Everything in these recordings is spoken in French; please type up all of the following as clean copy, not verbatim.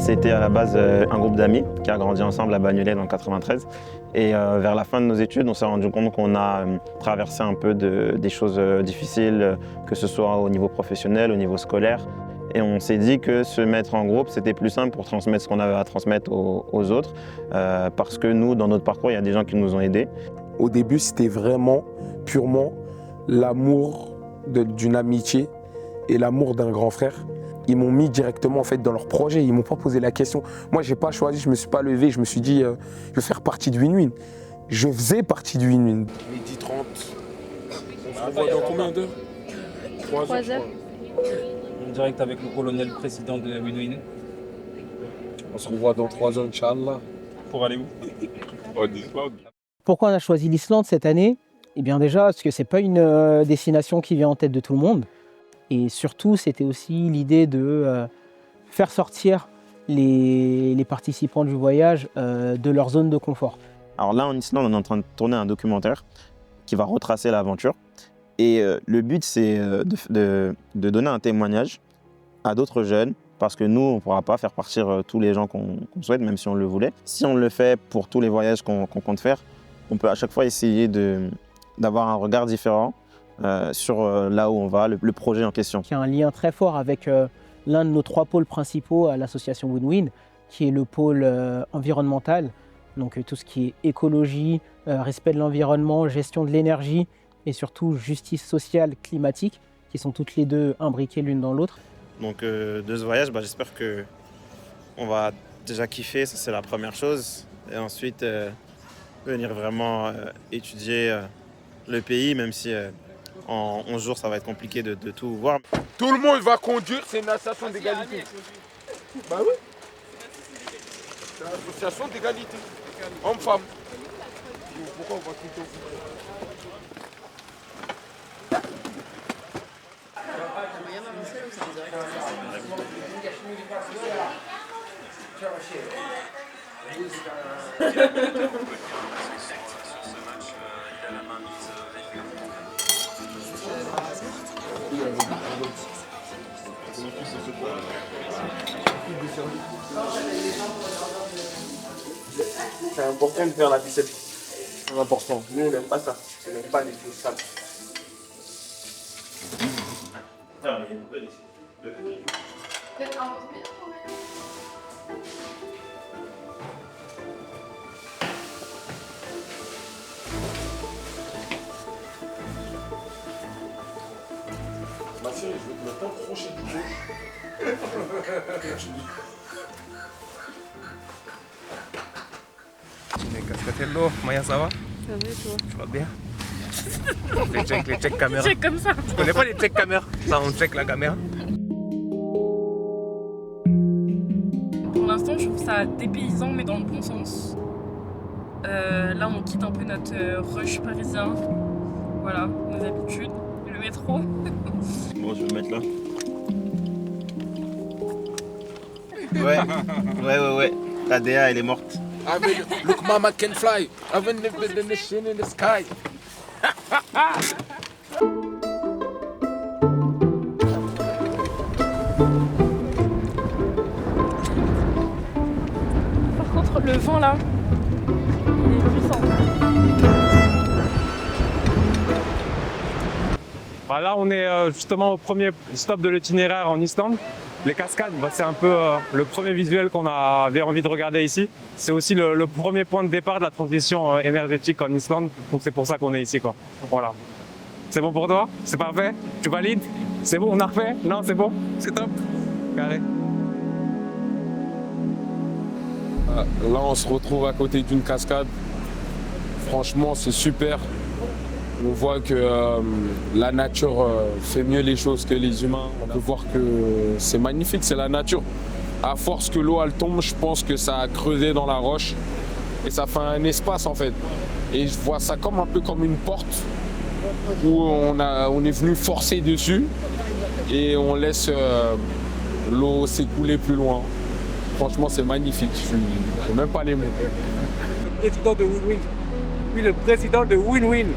C'était à la base un groupe d'amis qui a grandi ensemble à Bagnolet dans le 93. Et vers la fin de nos études, on s'est rendu compte qu'on a traversé un peu des choses difficiles, que ce soit au niveau professionnel, au niveau scolaire. Et on s'est dit que se mettre en groupe, c'était plus simple pour transmettre ce qu'on avait à transmettre aux autres. Parce que nous, dans notre parcours, il y a des gens qui nous ont aidés. Au début, c'était vraiment purement l'amour d'une amitié et l'amour d'un grand frère. Ils m'ont mis directement en fait dans leur projet, ils ne m'ont pas posé la question. Moi, je n'ai pas choisi, je ne me suis pas levé, je me suis dit, je vais faire partie de Win-Win. Je faisais partie de Win-Win. Midi 30. On se revoit dans combien d'heures? 3 heures. En direct avec le colonel président de Win-Win. On se revoit dans 3 heures, Inch'Allah. Pour aller où? En Islande. Pourquoi on a choisi l'Islande cette année? Eh bien déjà, parce que ce n'est pas une destination qui vient en tête de tout le monde. Et surtout, c'était aussi l'idée de faire sortir les participants du voyage de leur zone de confort. Alors là, en Islande, on est en train de tourner un documentaire qui va retracer l'aventure. Et le but, c'est de donner un témoignage à d'autres jeunes, parce que nous, on ne pourra pas faire partir tous les gens qu'on souhaite, même si on le voulait. Si on le fait pour tous les voyages qu'on compte faire, on peut à chaque fois essayer d'avoir un regard différent sur là où on va, le projet en question. Il y a un lien très fort avec l'un de nos 3 pôles principaux à l'association Win-Win, qui est le pôle environnemental, donc tout ce qui est écologie, respect de l'environnement, gestion de l'énergie et surtout justice sociale, climatique, qui sont toutes les deux imbriquées l'une dans l'autre. Donc de ce voyage, j'espère qu'on va déjà kiffer, ça c'est la première chose. Et ensuite, venir vraiment étudier le pays, même si en 11 jours ça va être compliqué de tout voir. Tout le monde va conduire, c'est une association d'égalité. Bah oui. C'est une association d'égalité. Homme-femme. Pourquoi on va tout le temps? C'est important de faire la biceps. C'est important. Nous, on n'aime pas ça. On n'aime pas les choses sales. Ma chérie, je vais te mettre un crochet du gauche. Cascatello, Maya, ça va? Ça va et toi? Tu vas bien? Les checks caméra. Check comme ça. Tu connais pas les checks caméra? Ça, on check la caméra. Pour l'instant, je trouve ça dépaysant, mais dans le bon sens. Là, on quitte un peu notre rush parisien. Voilà, nos habitudes. Le métro. Bon, je vais le mettre là. Ouais. Ta DA, elle est morte. I mean, look, mama can fly. I mean, the machine in the sky. Par contre, le vent là, il est puissant. Là, on est justement au premier stop de l'itinéraire en Islande. Les cascades, c'est un peu le premier visuel qu'on avait envie de regarder ici. C'est aussi le premier point de départ de la transition énergétique en Islande. Donc c'est pour ça qu'on est ici, quoi. Voilà. C'est bon pour toi? C'est parfait? Tu valides? C'est bon, on a refait? Non, c'est bon? C'est top? Carré. Là, on se retrouve à côté d'une cascade. Franchement, c'est super. On voit que la nature fait mieux les choses que les humains. On peut voir que c'est magnifique, c'est la nature. À force que l'eau elle tombe, je pense que ça a creusé dans la roche et ça fait un espace en fait. Et je vois ça comme un peu comme une porte où on est venu forcer dessus et on laisse l'eau s'écouler plus loin. Franchement, c'est magnifique. Je n'ai même pas les mots. Le président de Win-Win. Oui, le président de Win-Win.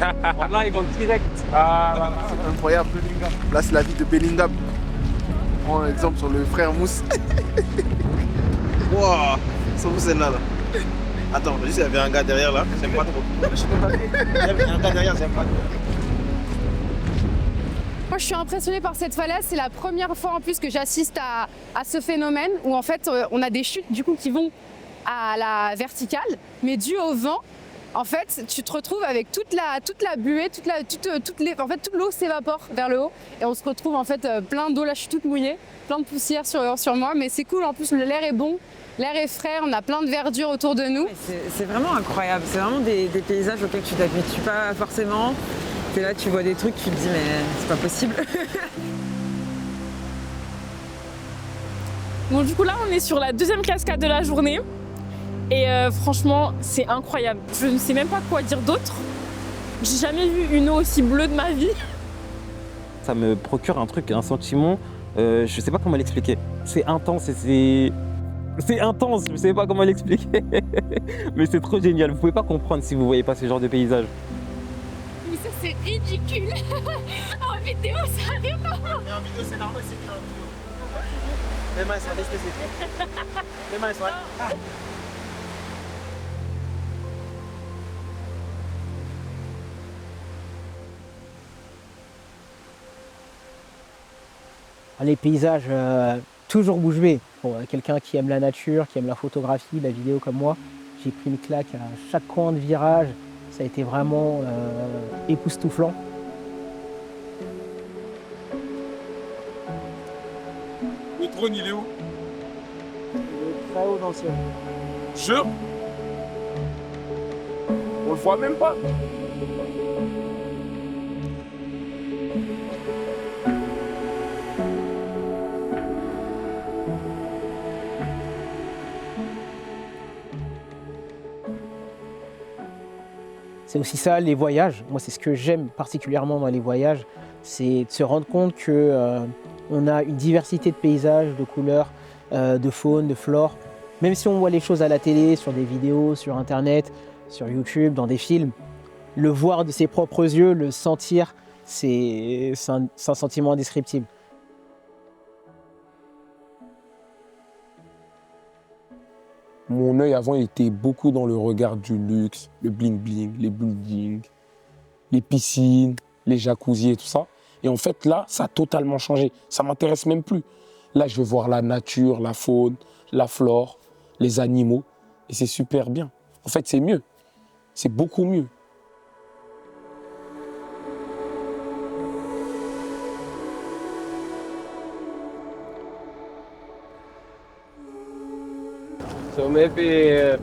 En live, en direct. C'est incroyable. Là, c'est la vie de Bellingham. On prend un exemple sur le frère Mousse. Wouah, ça vous celle-là là. Attends, juste il y avait un gars derrière là, j'aime pas trop. Il y avait un gars derrière, j'aime pas trop. Moi, je suis impressionnée par cette falaise. C'est la première fois en plus que j'assiste à ce phénomène où en fait, on a des chutes du coup qui vont à la verticale, mais dû au vent, en fait, tu te retrouves avec toute la buée, en fait, toute l'eau s'évapore vers le haut et on se retrouve en fait plein d'eau. Là, je suis toute mouillée, plein de poussière sur moi, mais c'est cool. En plus, l'air est bon, l'air est frais, on a plein de verdure autour de nous. C'est vraiment incroyable. C'est vraiment des paysages auxquels tu t'habitues pas forcément. T'es là, tu vois des trucs, tu te dis mais c'est pas possible. Bon, du coup là on est sur la deuxième cascade de la journée et franchement c'est incroyable. Je ne sais même pas quoi dire d'autre. J'ai jamais vu une eau aussi bleue de ma vie. Ça me procure un truc, un sentiment, je sais pas comment l'expliquer. C'est intense et c'est intense, je sais pas comment l'expliquer. Mais c'est trop génial, vous pouvez pas comprendre si vous voyez pas ce genre de paysage. Mais ça c'est ridicule. En vidéo ça arrive pas. Mais en vidéo c'est normal, c'est bien. Les mains sont restées, c'est tout. Les mains sont restées. Les paysages toujours bouche bée. Pour quelqu'un qui aime la nature, qui aime la photographie, la vidéo comme moi, j'ai pris une claque à chaque coin de virage. Ça a été vraiment époustouflant. Le drone, il est où? Il est très haut dans le ciel. Sûr? On le voit même pas. C'est aussi ça, les voyages. Moi, c'est ce que j'aime particulièrement dans les voyages, c'est de se rendre compte qu'on a une diversité de paysages, de couleurs, de faune, de flore. Même si on voit les choses à la télé, sur des vidéos, sur Internet, sur YouTube, dans des films, le voir de ses propres yeux, le sentir, c'est un sentiment indescriptible. Mon œil avant était beaucoup dans le regard du luxe, le bling-bling, les buildings, les piscines, les jacuzzis et tout ça. Et en fait, là, ça a totalement changé. Ça ne m'intéresse même plus. Là, je veux voir la nature, la faune, la flore, les animaux. Et c'est super bien. En fait, c'est mieux. C'est beaucoup mieux. So maybe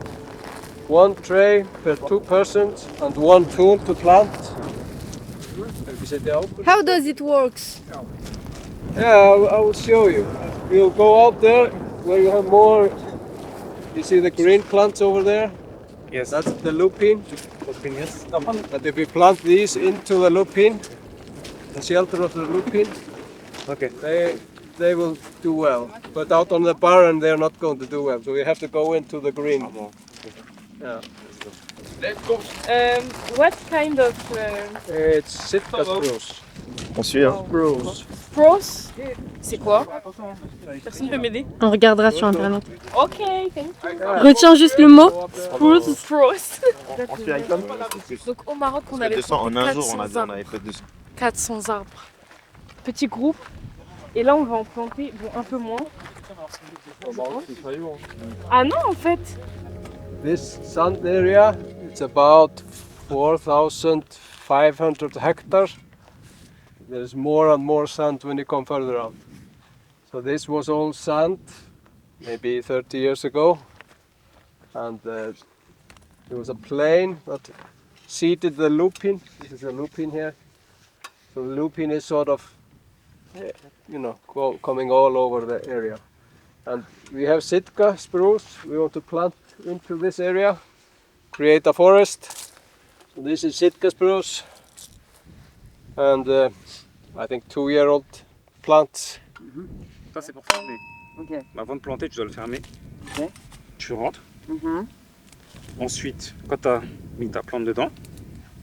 one tray per 2 persons and one tool to plant. How does it work? Yeah, I will show you. We'll go out there where you have more. You see the green plants over there? Yes. That's the lupine. Lupine, yes. And if we plant these into the lupine, the shelter of the lupine, Okay. they will do well. But out on the barren, they're not going to do well. So we have to go into the green. Yeah. Let's go. What kind of It's Sitka spruce. On suit, hein. Spruce. spruce? C'est quoi? Personne peut m'aider? On regardera sur internet. Ok, thank you. Retiens juste le mot. Spruce. Spruce. On suit avec l'homme. Donc au Maroc, on avait 200 en un jour, 400 on arbres. avait fait 200. 400 arbres. Petit groupe. Et là, on va en planter bon, un peu moins. Ah non, en fait. This sand area, it's about 4,500 hectares. There's more and more sand when you come further out. So this was all sand, maybe 30 years ago. And there was a plane that seeded the lupine. This is a lupine here. So the lupine is sort of, you know, coming all over the area. And we have Sitka spruce. We want to plant into this area, create a forest. So this is Sitka spruce. And I think 2-year-old plants. Ça c'est pour fermer. Ok. Avant de planter, tu dois le fermer. Ok. Tu rentres. Ensuite, quand tu as mis ta plante dedans,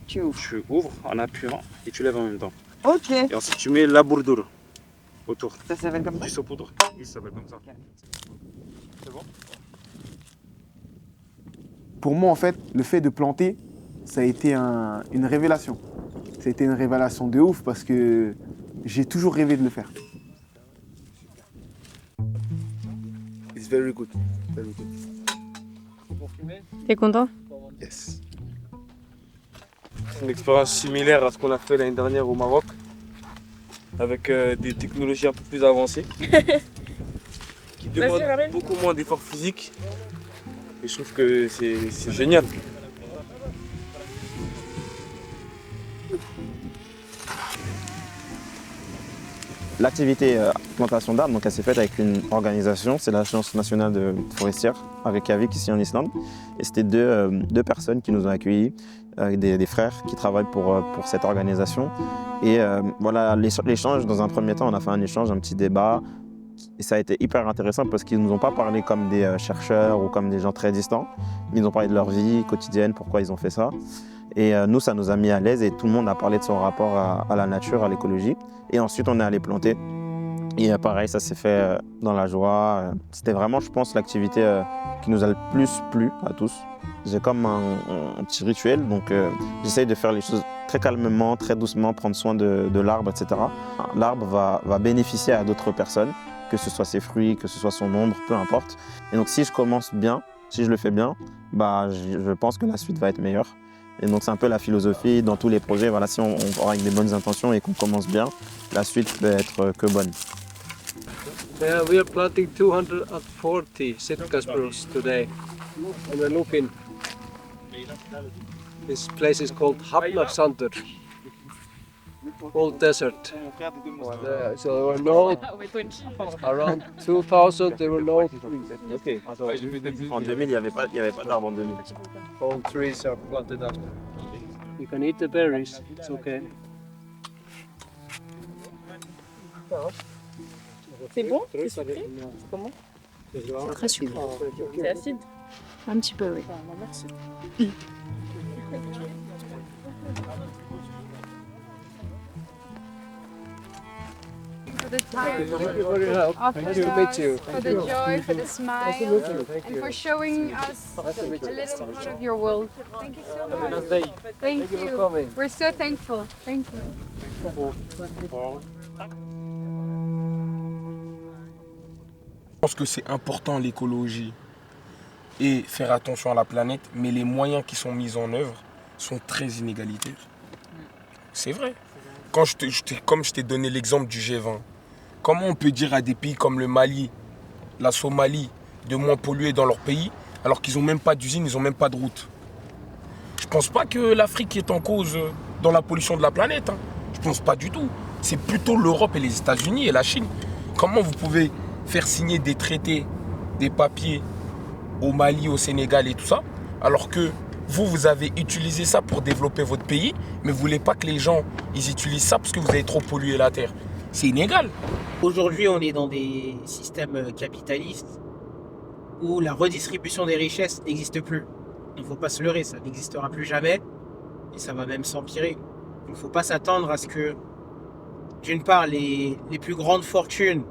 tu ouvres en appuyant et tu lèves en même temps. Ok. Et ensuite tu mets la bourdoure autour. Ça s'appelle comme ça? Du saupoudre. Il s'appelle comme ça. Okay. C'est bon? pour moi, en fait, le fait de planter, ça a été une révélation. Ça a été une révélation de ouf parce que j'ai toujours rêvé de le faire. It's very good. Very good. T'es content? Yes. C'est une expérience similaire à ce qu'on a fait l'année dernière au Maroc, avec des technologies un peu plus avancées, qui demandent beaucoup moins d'efforts physiques. Et je trouve que c'est génial. L'activité plantation d'arbres, donc elle s'est faite avec une organisation, c'est l'Agence nationale de forestière avec Yavik ici en Islande. Et c'était deux personnes qui nous ont accueillis, des frères qui travaillent pour cette organisation. Et voilà, l'échange, dans un premier temps, on a fait un échange, un petit débat. Et ça a été hyper intéressant parce qu'ils ne nous ont pas parlé comme des chercheurs ou comme des gens très distants. Ils nous ont parlé de leur vie quotidienne, pourquoi ils ont fait ça. Et nous, ça nous a mis à l'aise et tout le monde a parlé de son rapport à la nature, à l'écologie. Et ensuite, on est allé planter. Et pareil, ça s'est fait dans la joie. C'était vraiment, je pense, l'activité qui nous a le plus plu à tous. J'ai comme un petit rituel, donc j'essaye de faire les choses très calmement, très doucement, prendre soin de l'arbre, etc. L'arbre va bénéficier à d'autres personnes, que ce soit ses fruits, que ce soit son ombre, peu importe. Et donc si je commence bien, si je le fais bien, bah, je pense que la suite va être meilleure. Et donc c'est un peu la philosophie dans tous les projets. Voilà, si on part avec des bonnes intentions et qu'on commence bien, la suite peut être que bonne. Yeah, we are planting 240 Sitka spruce today. And we're looking. This place is called Hafnarsandur. Old desert. So there were no, around 2000 there were no trees. Okay. So, en 2000, il n'y avait pas d'arbres en 2000. All trees are planted after. You can eat the berries, it's okay. C'est bon? C'est sucré? C'est comment? C'est très sucré. C'est acide? Un petit peu, oui. Merci. For the time, Thank you for your help. Nice to meet you. for the joy, for the smile, and for showing us a little bit of your world. Thank you so much. Thank you for you. coming. We're so thankful. Thank you. Je pense que c'est important l'écologie et faire attention à la planète, mais les moyens qui sont mis en œuvre sont très inégalitaires. C'est vrai. Comme je t'ai donné l'exemple du G20, comment on peut dire à des pays comme le Mali, la Somalie, de moins polluer dans leur pays, alors qu'ils n'ont même pas d'usine, ils n'ont même pas de route? Je ne pense pas que l'Afrique est en cause dans la pollution de la planète. Je ne pense pas du tout. C'est plutôt l'Europe et les États-Unis et la Chine. Comment vous pouvez faire signer des traités, des papiers au Mali, au Sénégal et tout ça, alors que vous avez utilisé ça pour développer votre pays, mais vous ne voulez pas que les gens ils utilisent ça parce que vous avez trop pollué la terre. C'est inégal. Aujourd'hui, on est dans des systèmes capitalistes où la redistribution des richesses n'existe plus. Il ne faut pas se leurrer, ça n'existera plus jamais et ça va même s'empirer. Il ne faut pas s'attendre à ce que, d'une part, les plus grandes fortunes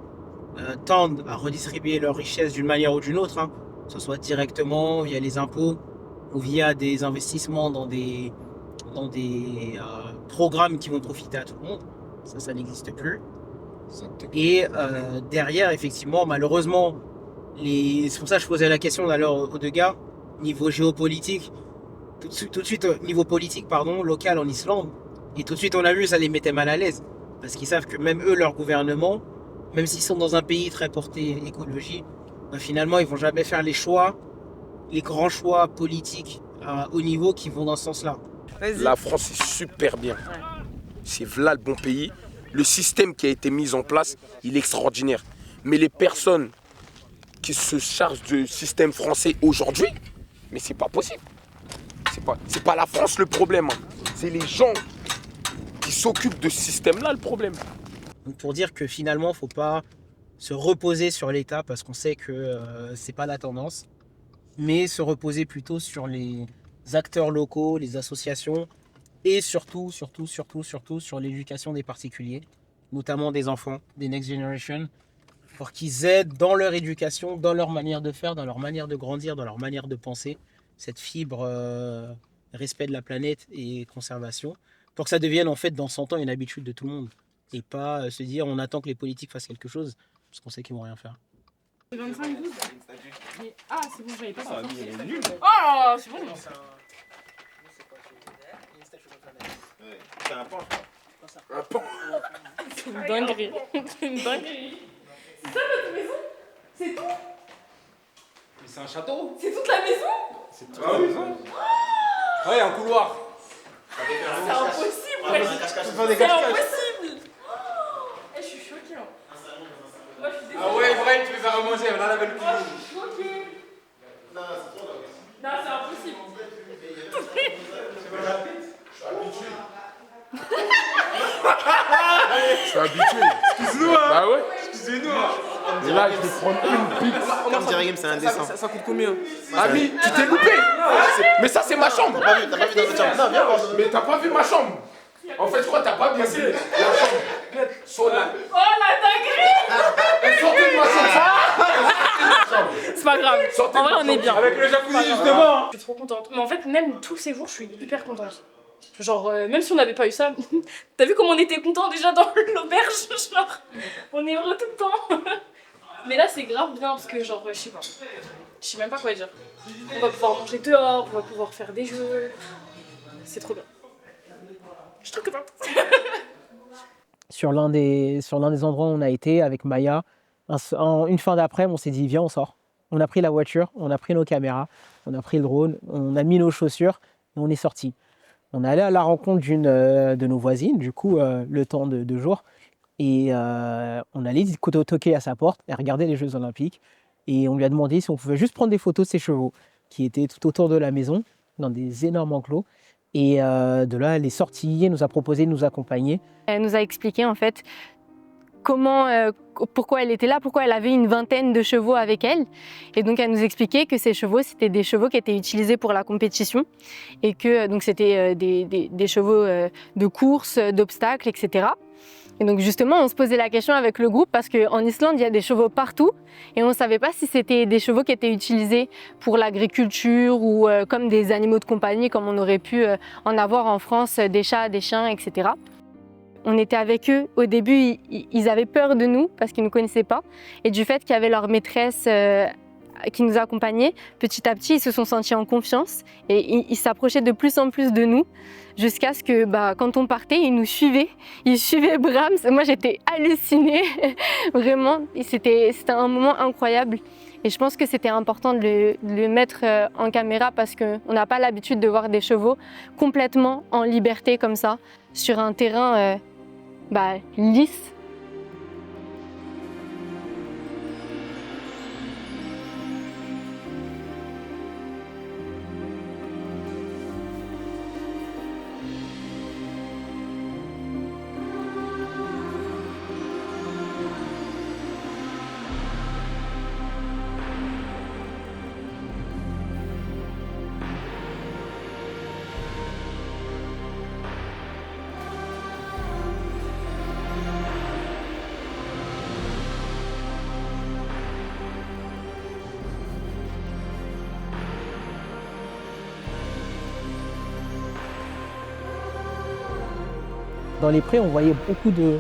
tendent à redistribuer leurs richesses d'une manière ou d'une autre, que ce soit directement via les impôts ou via des investissements dans des programmes qui vont profiter à tout le monde. Ça n'existe plus. Et derrière, effectivement, malheureusement, c'est pour ça que je posais la question d'ailleurs aux deux gars, niveau géopolitique, tout de suite, niveau politique, local en Islande, et tout de suite on a vu, ça les mettait mal à l'aise, parce qu'ils savent que même eux, leur gouvernement, même s'ils sont dans un pays très porté écologie, finalement, ils vont jamais faire les grands choix politiques à haut niveau qui vont dans ce sens-là. La France est super bien. C'est là le bon pays. Le système qui a été mis en place, il est extraordinaire. Mais les personnes qui se chargent du système français aujourd'hui, mais c'est pas possible. C'est pas la France le problème. C'est les gens qui s'occupent de ce système-là le problème. Donc pour dire que finalement, il ne faut pas se reposer sur l'État parce qu'on sait que c'est pas la tendance, mais se reposer plutôt sur les acteurs locaux, les associations et surtout sur l'éducation des particuliers, notamment des enfants, des Next Generation, pour qu'ils aident dans leur éducation, dans leur manière de faire, dans leur manière de grandir, dans leur manière de penser, cette fibre respect de la planète et conservation, pour que ça devienne en fait dans 100 ans une habitude de tout le monde. Et pas se dire on attend que les politiques fassent quelque chose, parce qu'on sait qu'ils vont rien faire. 25, 12. Ah, c'est bon, j'avais pas ça. Ah, c'est bon. C'est un pan. Un pan. C'est une dinguerie. C'est une dinguerie. C'est ça votre maison? C'est tout? Mais c'est un château. C'est toute la maison? C'est toute la maison. Ah, il y a un couloir. C'est impossible. C'est impossible. Je suis choquée. Moi, je suis désolée. Ah ouais, Brian, tu veux faire à manger, on a la belle cuisine. Je suis choquée. Non, c'est impossible. Je suis habitué. Excuse-nous, hein. Bah ouais. Excusez-nous. Et là, je vais prendre une pique. Comme dirait Game, c'est indécent. Ça coûte combien? Ami, tu t'es loupé. Mais ça, c'est ma chambre. T'as pas vu dans notre chambre. Non, viens voir. Mais t'as pas vu ma chambre. En fait, je crois que t'as pas bien vu la chambre. Sur la... Oh la dinguerie. Sortez de ma chambre. C'est pas grave. En vrai, on est bien. Avec le jacuzzi, justement. Je suis trop contente. Mais en fait, même tous ces jours, je suis hyper contente. Genre, même si on n'avait pas eu ça, t'as vu comment on était contents déjà dans l'auberge? Genre, on est heureux tout le temps. Mais là, c'est grave bien parce que, genre, je sais pas. Je sais même pas quoi dire. On va pouvoir manger dehors, on va pouvoir faire des jeux. C'est trop bien. Je suis trop contente. Sur l'un des endroits où on a été avec Maya, une fin d'après-midi, on s'est dit viens, on sort. On a pris la voiture, on a pris nos caméras, on a pris le drone, on a mis nos chaussures et on est sorti. On est allé à la rencontre d'une de nos voisines, du coup, le temps de 2 jours. Et on allait toquer à sa porte et regarder les Jeux Olympiques. Et on lui a demandé si on pouvait juste prendre des photos de ses chevaux qui étaient tout autour de la maison, dans des énormes enclos. Et de là, elle est sortie, elle nous a proposé de nous accompagner. Elle nous a expliqué en fait pourquoi elle était là, pourquoi elle avait une 20aine de chevaux avec elle. Et donc elle nous expliquait que ces chevaux, c'était des chevaux qui étaient utilisés pour la compétition et que donc c'était des chevaux de course, d'obstacles, etc. Et donc justement, on se posait la question avec le groupe parce qu'en Islande, il y a des chevaux partout et on ne savait pas si c'était des chevaux qui étaient utilisés pour l'agriculture ou comme des animaux de compagnie, comme on aurait pu en avoir en France, des chats, des chiens, etc. On était avec eux. Au début, ils avaient peur de nous parce qu'ils ne nous connaissaient pas. Et du fait qu'il y avait leur maîtresse qui nous accompagnait, petit à petit, ils se sont sentis en confiance et ils s'approchaient de plus en plus de nous jusqu'à ce que quand on partait, ils nous suivaient. Ils suivaient Brahms. Moi, j'étais hallucinée. Vraiment, c'était un moment incroyable. Et je pense que c'était important de le mettre en caméra parce qu'on n'a pas l'habitude de voir des chevaux complètement en liberté comme ça, sur un terrain lisse. Dans les prés, on voyait beaucoup de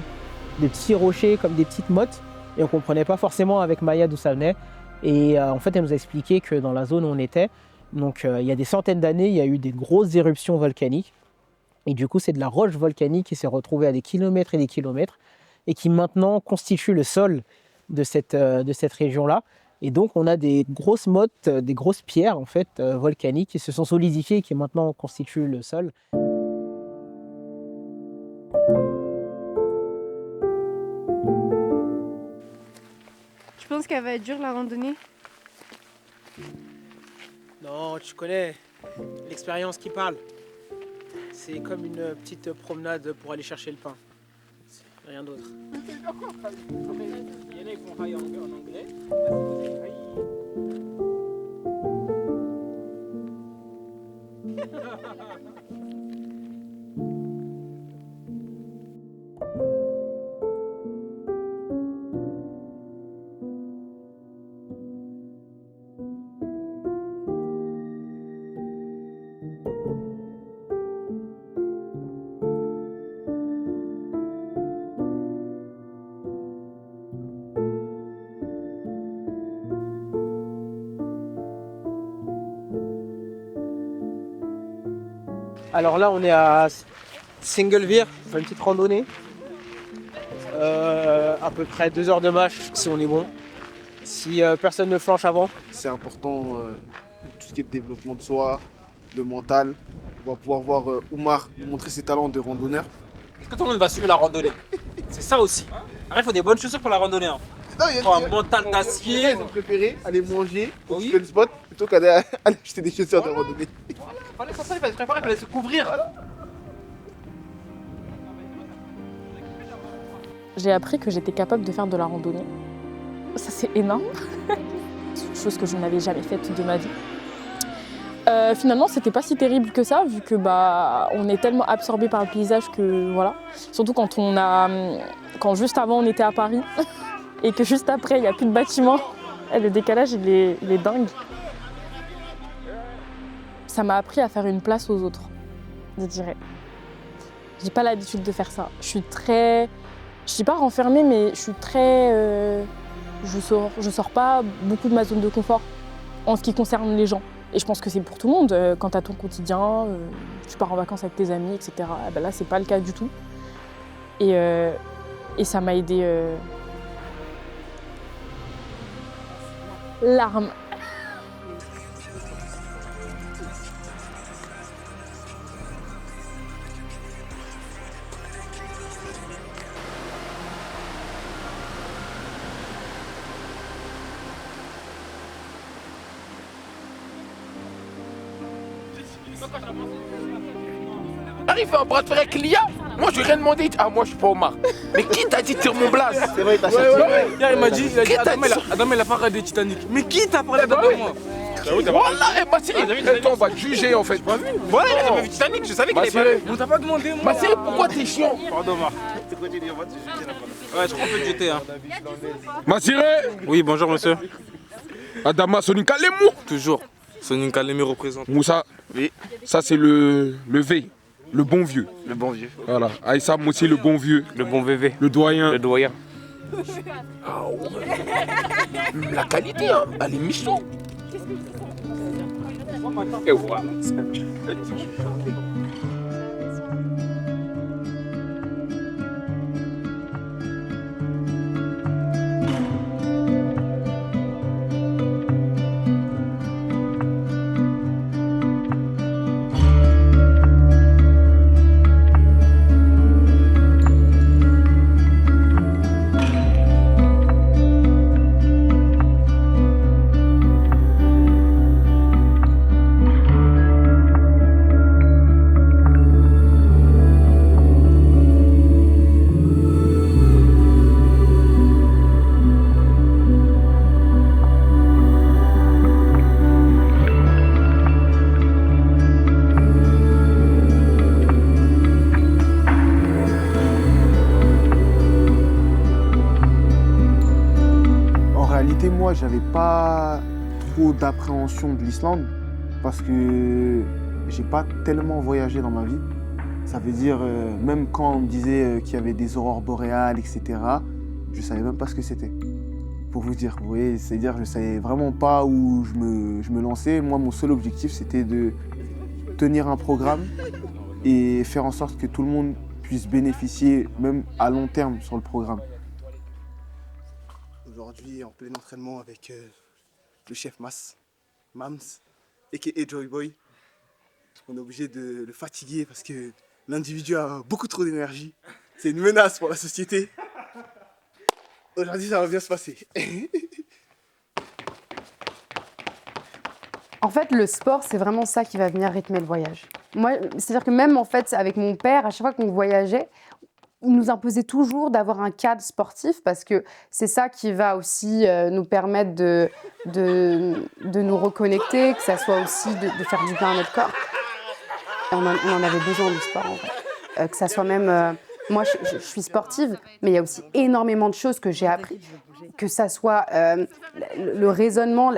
petits rochers comme des petites mottes et on ne comprenait pas forcément avec Maya d'où ça venait. Et en fait, elle nous a expliqué que dans la zone où on était, donc, il y a des centaines d'années, il y a eu des grosses éruptions volcaniques. Et du coup, c'est de la roche volcanique qui s'est retrouvée à des kilomètres et des kilomètres et qui maintenant constitue le sol de cette région-là. Et donc, on a des grosses mottes, des grosses pierres en fait, volcaniques qui se sont solidifiées et qui maintenant constituent le sol. Tu penses qu'elle va être dure la randonnée? Non, tu connais l'expérience qui parle. C'est comme une petite promenade pour aller chercher le pain. C'est rien d'autre. Il y en a qui font high en anglais. Alors là, on est à Singlevere, on fait une petite randonnée. À peu près 2 heures de marche si on est bon. Si personne ne flanche avant. C'est important, tout ce qui est développement de soi, de mental. On va pouvoir voir Oumar nous montrer ses talents de randonneur. Est-ce que tout le monde va suivre la randonnée? C'est ça aussi. Après, il faut des bonnes chaussures pour la randonnée. Hein. Il faut un mental d'acier. Ils ont préféré aller manger au chicken spot plutôt qu'aller acheter des chaussures de randonnée. Fallait ça, il fallait se préparer, il fallait se couvrir. J'ai appris que j'étais capable de faire de la randonnée. Ça, c'est énorme. Chose que je n'avais jamais faite de ma vie. Finalement, c'était pas si terrible que ça, vu que on est tellement absorbé par le paysage que voilà. Surtout quand juste avant on était à Paris et que juste après il n'y a plus de bâtiments. Le décalage il est dingue. Ça m'a appris à faire une place aux autres, je dirais. J'ai pas l'habitude de faire ça. Je suis pas renfermée, mais je suis très. Je sors pas beaucoup de ma zone de confort en ce qui concerne les gens. Et je pense que c'est pour tout le monde. Quand tu as ton quotidien, tu pars en vacances avec tes amis, etc. Là, c'est pas le cas du tout. Et ça m'a aidé. Larmes. Arrive un bras de fer avec Lia. Moi, je lui ai rien demandé. Ah, moi, je suis pas Omar. Mais qui t'a dit tire mon blaze? C'est vrai, t'as Hier, il m'a dit, Adam, il a pas regardé Titanic. Mais qui t'a parlé d'Adam, moi? Voilà, on va te juger en fait. Voilà, il a jamais vu Titanic, je savais qu'il avait pas vu. On t'a pas demandé, moi. Ma série, pourquoi t'es chiant? Pardon, Omar. Ouais, je crois qu'on peut te jeter. Hein. Ma série? Oui, bonjour, monsieur. Adama Soninka Lemou. Toujours. Soninka Lemou représente. Moussa. Oui. Ça, c'est le V. Le bon vieux. Le bon vieux. Voilà. Aïssa aussi, le bon vieux. Le bon VV. Le doyen. Le doyen. Ah ouais. La qualité, hein. Elle est Michelin. Et voilà. Moi, j'avais pas trop d'appréhension de l'Islande parce que j'ai pas tellement voyagé dans ma vie. Ça veut dire, même quand on me disait qu'il y avait des aurores boréales, etc., je savais même pas ce que c'était. Pour vous dire, vous voyez, c'est-à-dire je savais vraiment pas où je me lançais. Moi, mon seul objectif, c'était de tenir un programme et faire en sorte que tout le monde puisse bénéficier, même à long terme, sur le programme. Aujourd'hui, en plein entraînement avec le chef Mams, a.k.a. Joy Boy. On est obligé de le fatiguer parce que l'individu a beaucoup trop d'énergie. C'est une menace pour la société. Aujourd'hui, ça va bien se passer. En fait, le sport, c'est vraiment ça qui va venir rythmer le voyage. Moi, c'est-à-dire que même en fait, avec mon père, à chaque fois qu'on voyageait, il nous imposait toujours d'avoir un cadre sportif parce que c'est ça qui va aussi nous permettre de nous reconnecter, que ça soit aussi de faire du bien à notre corps. On en avait besoin du sport en fait. Que ça soit même... moi, je suis sportive, mais il y a aussi énormément de choses que j'ai appris. Que ça soit le raisonnement,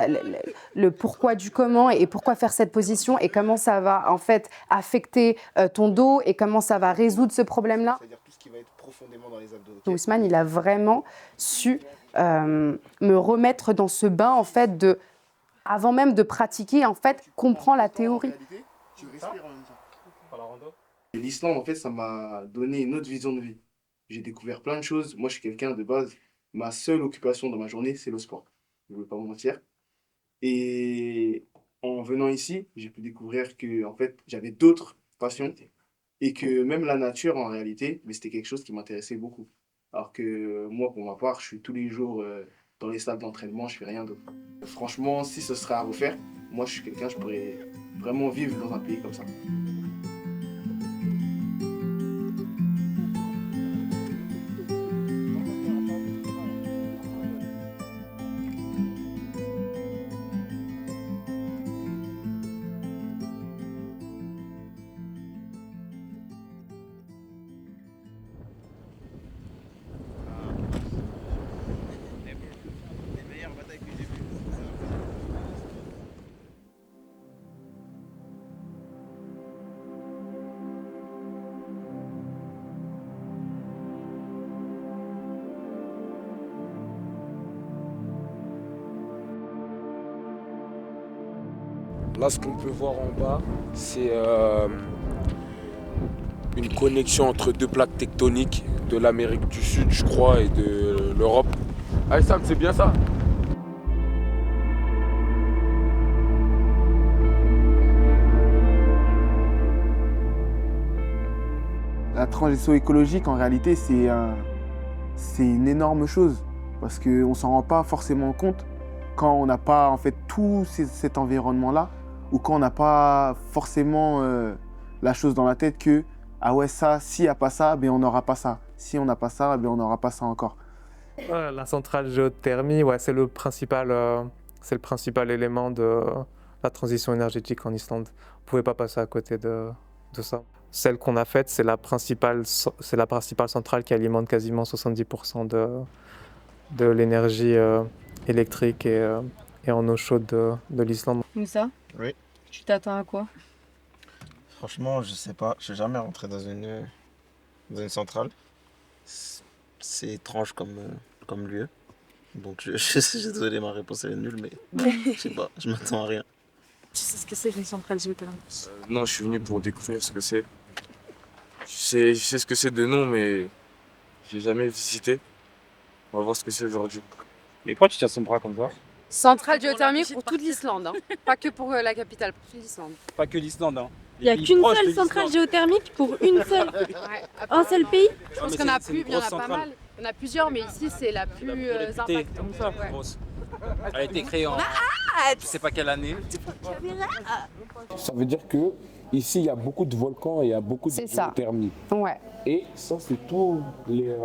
le pourquoi du comment et pourquoi faire cette position et comment ça va en fait affecter ton dos et comment ça va résoudre ce problème-là. C'est-à-dire tout ce qui va être profondément dans les abdos. Ousmane, il a vraiment su me remettre dans ce bain en fait avant même de pratiquer, en fait, comprend la théorie. Tu respires en même temps. Et l'Islande, en fait, ça m'a donné une autre vision de vie. J'ai découvert plein de choses. Moi, je suis quelqu'un de base. Ma seule occupation dans ma journée, c'est le sport. Je ne veux pas vous mentir. Et en venant ici, j'ai pu découvrir que, en fait, j'avais d'autres passions et que même la nature, en réalité, mais c'était quelque chose qui m'intéressait beaucoup. Alors que moi, pour ma part, je suis tous les jours dans les salles d'entraînement, je fais rien d'autre. Franchement, si ce serait à refaire, moi, je suis quelqu'un, je pourrais vraiment vivre dans un pays comme ça. Là, ce qu'on peut voir en bas, c'est une connexion entre deux plaques tectoniques de l'Amérique du Sud, je crois, et de l'Europe. Ah, Sam, c'est bien ça? La transition écologique, en réalité, c'est une énorme chose parce qu'on ne s'en rend pas forcément compte quand on n'a pas en fait tout cet environnement-là ou quand on n'a pas forcément la chose dans la tête que ah ouais, ça, s'il n'y a pas ça, ben on n'aura pas ça. Si on n'a pas ça, ben on n'aura pas ça encore. La centrale géothermie, ouais, c'est le principal élément de la transition énergétique en Islande. On ne pouvait pas passer à côté de ça. Celle qu'on a faite, c'est la principale centrale qui alimente quasiment 70% de l'énergie électrique et en eau chaude de l'Islande. Moussa, Oui. tu t'attends à quoi? Franchement, je sais pas. Je suis jamais rentré dans une centrale. C'est étrange comme lieu. Donc je suis désolé, ma réponse est nulle, mais je sais pas, je m'attends à rien. Tu sais ce que c'est les centrales géothermiques? Non, je suis venu pour découvrir ce que c'est. Je sais ce que c'est de nom, mais j'ai jamais visité. On va voir ce que c'est aujourd'hui. Mais pourquoi tu tiens son bras comme ça? Centrale géothermique pour toute l'Islande, hein. Pas que pour la capitale, pour toute l'Islande. Pas que l'Islande, hein. Il n'y a qu'une seule centrale géothermique pour un seul pays? Je pense qu'il y en a plus, il y en a pas mal. Il y en a plusieurs, mais ici c'est la plus impactante. Elle a été créée en je sais pas quelle année. Ça veut dire que ici il y a beaucoup de volcans et il y a beaucoup de géothermie. Ouais. Et ça c'est tous les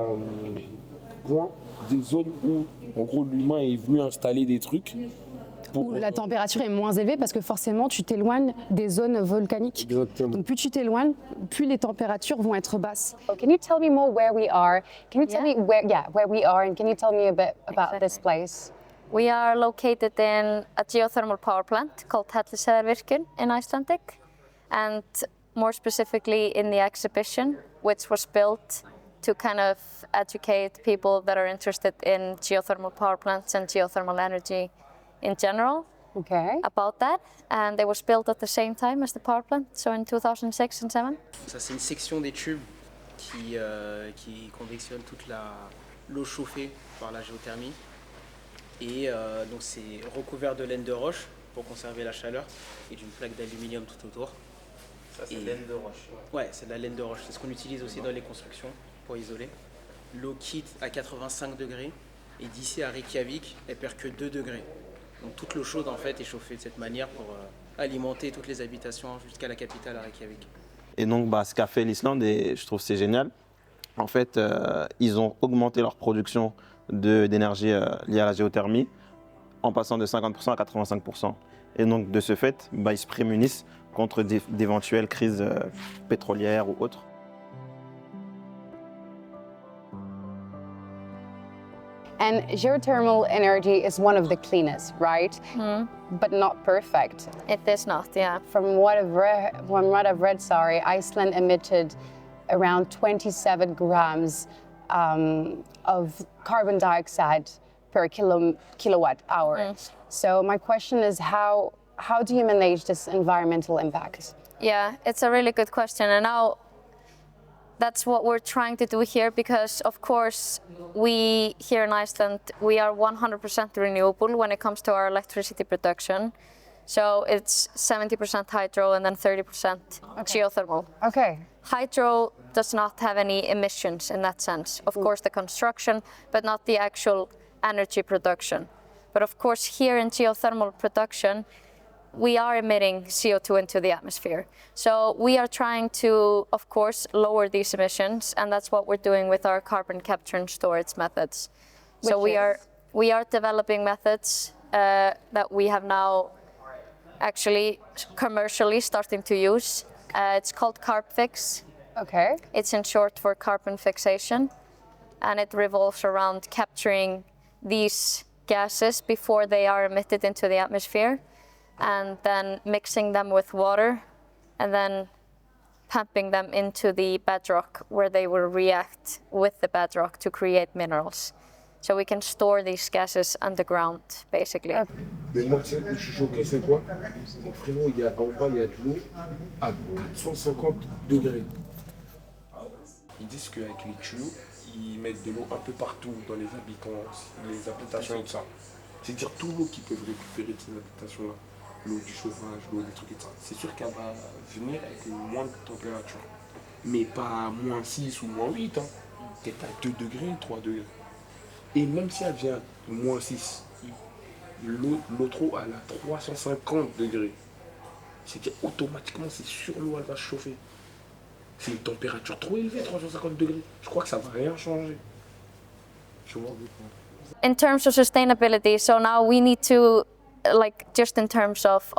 points des zones où en gros l'humain est venu installer des trucs. Où la température est moins élevée parce que forcément tu t'éloignes des zones volcaniques. Exactement. Donc plus tu t'éloignes, plus les températures vont être basses. Oh, can you tell me more where we are? Can you tell me where we are, and can you tell me a bit about this place? We are located in a geothermal power plant called Hellisheiðarvirkjun in Icelandic, and more specifically in the exhibition, which was built to kind of educate people that are interested in geothermal power plants and geothermal energy in general about that, and it was built at the same time as the power plant, so in 2006 and 2007. Ça, c'est une section des tubes qui convectionne toute l'eau chauffée par la géothermie, et donc c'est recouvert de laine de roche pour conserver la chaleur et d'une plaque d'aluminium tout autour. Ça, c'est laine de roche. Ouais, c'est de la laine de roche. C'est ce qu'on utilise aussi dans les constructions pour isoler. L'eau quitte à 85 degrés et d'ici à Reykjavik, elle perd que 2 degrés. Donc toute l'eau chaude en fait est chauffée de cette manière pour alimenter toutes les habitations jusqu'à la capitale à Reykjavik. Et donc ce qu'a fait l'Islande, et je trouve que c'est génial, en fait ils ont augmenté leur production d'énergie liée à la géothermie en passant de 50% à 85%. Et donc de ce fait, ils se prémunissent contre d'éventuelles crises pétrolières ou autres. And geothermal energy is one of the cleanest, right? But not perfect. It is not, yeah. From what I've read, Iceland emitted around 27 grams of carbon dioxide per kilowatt hour. So my question is, how do you manage this environmental impact? Yeah, it's a really good question. And now that's what we're trying to do here because, of course, we here in Iceland, we are 100% renewable when it comes to our electricity production. So it's 70% hydro and then 30% geothermal. Okay. Hydro does not have any emissions in that sense. Of course, the construction, but not the actual energy production. But of course, here in geothermal production, we are emitting CO2 into the atmosphere. So we are trying to, of course, lower these emissions, and that's what we're doing with our carbon capture and storage methods. So we are developing methods that we have now actually commercially starting to use. It's called CarbFix. Okay. It's in short for carbon fixation, and it revolves around capturing these gases before they are emitted into the atmosphere, and then mixing them with water, and then pumping them into the bedrock where they will react with the bedrock to create minerals. So we can store these gases underground, basically. Mais moi, tu sais, je suis choqué, c'est quoi? Frérot, en bas, il y a de l'eau à 450 degrés. Ils disent qu'avec les tuyaux, ils mettent de l'eau un peu partout dans les habitations et tout ça. C'est-à-dire tout l'eau qu'ils peuvent récupérer de ces habitations-là. L'eau du chauffage, l'eau des trucs et tout ça. C'est sûr qu'elle va venir avec moins de température. Mais pas moins 6 ou moins 8. Hein. Peut-être à 2 degrés, 3 degrés. Et même si elle vient moins 6, l'autre eau, elle a 350 degrés. C'est-à-dire automatiquement, c'est sûr, l'eau, elle va se chauffer. C'est une température trop élevée, 350 degrés. Je crois que ça va rien changer. Tu vois? In terms of sustainability, so now we need to, like, just in terms of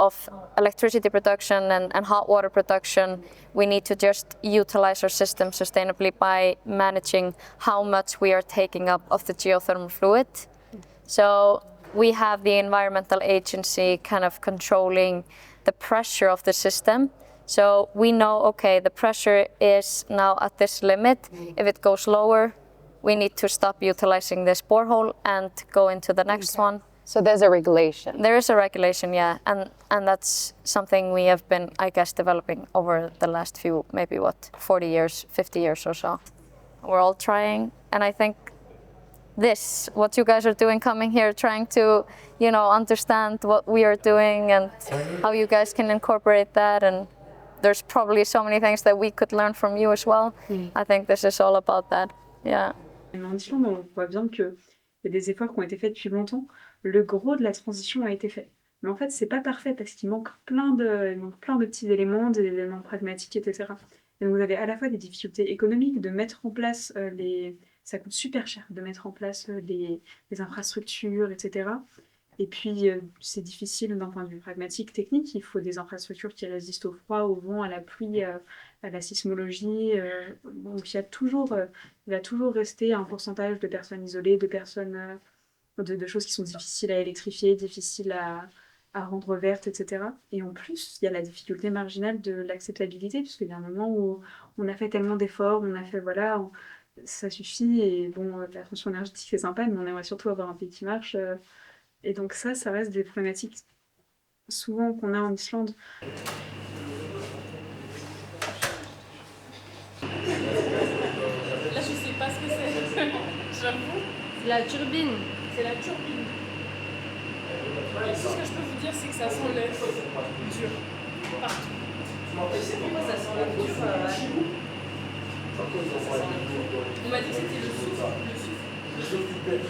electricity production and hot water production, we need to just utilize our system sustainably by managing how much we are taking up of the geothermal fluid. So we have the environmental agency kind of controlling the pressure of the system. So we know, okay, the pressure is now at this limit. If it goes lower, we need to stop utilizing this borehole and go into the next one. So there's a regulation. There is a regulation, yeah, and that's something we have been, I guess, developing over the last few, maybe 40 years, 50 years or so. We're all trying, and I think what you guys are doing coming here, trying to, understand what we are doing and how you guys can incorporate that, and there's probably so many things that we could learn from you as well. I think this is all about that, yeah. En Islande, on voit bien qu'il y a des efforts qui ont été faits depuis longtemps. Le gros de la transition a été fait. Mais en fait, c'est pas parfait parce qu'il manque plein de petits éléments, des éléments pragmatiques, etc. Et donc vous avez à la fois des difficultés économiques de mettre en place ça coûte super cher de mettre en place les infrastructures, etc. Et puis c'est difficile d'un point de vue pragmatique, technique. Il faut des infrastructures qui résistent au froid, au vent, à la pluie, à la sismologie. Donc il va toujours rester un pourcentage de personnes isolées, de personnes de choses qui sont difficiles à électrifier, difficiles à rendre vertes, etc. Et en plus, il y a la difficulté marginale de l'acceptabilité, puisqu'il y a un moment où on a fait tellement d'efforts, on a fait, voilà, ça suffit, et bon, la transition énergétique c'est sympa, mais on aimerait surtout avoir un pays qui marche. Et donc ça reste des problématiques souvent qu'on a en Islande. Là, je sais pas ce que c'est. J'avoue. C'est la turbine. C'est la turbine. Tout ce que je peux vous dire, c'est que ça s'enlève dur. Partout. Pourquoi ça s'enlève dur On m'a dit que c'était le souffle. Le souffle du père.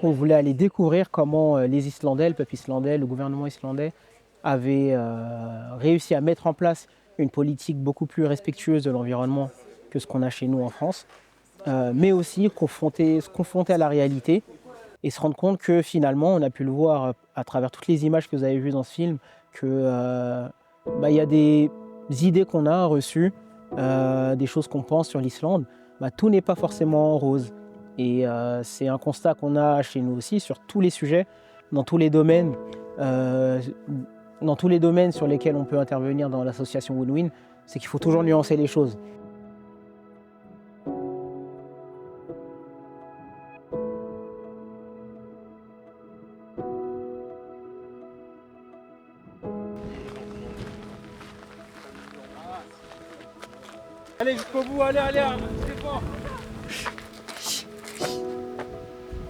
On voulait aller découvrir comment les Islandais, le peuple islandais, le gouvernement islandais avait réussi à mettre en place une politique beaucoup plus respectueuse de l'environnement que ce qu'on a chez nous en France, mais aussi se confronter à la réalité et se rendre compte que finalement, on a pu le voir à travers toutes les images que vous avez vues dans ce film, que y a des idées qu'on a reçues, des choses qu'on pense sur l'Islande, tout n'est pas forcément rose. Et c'est un constat qu'on a chez nous aussi sur tous les sujets, dans tous les domaines sur lesquels on peut intervenir dans l'association Win-Win, c'est qu'il faut toujours nuancer les choses. Allez, jusqu'au bout, allez, c'est fort.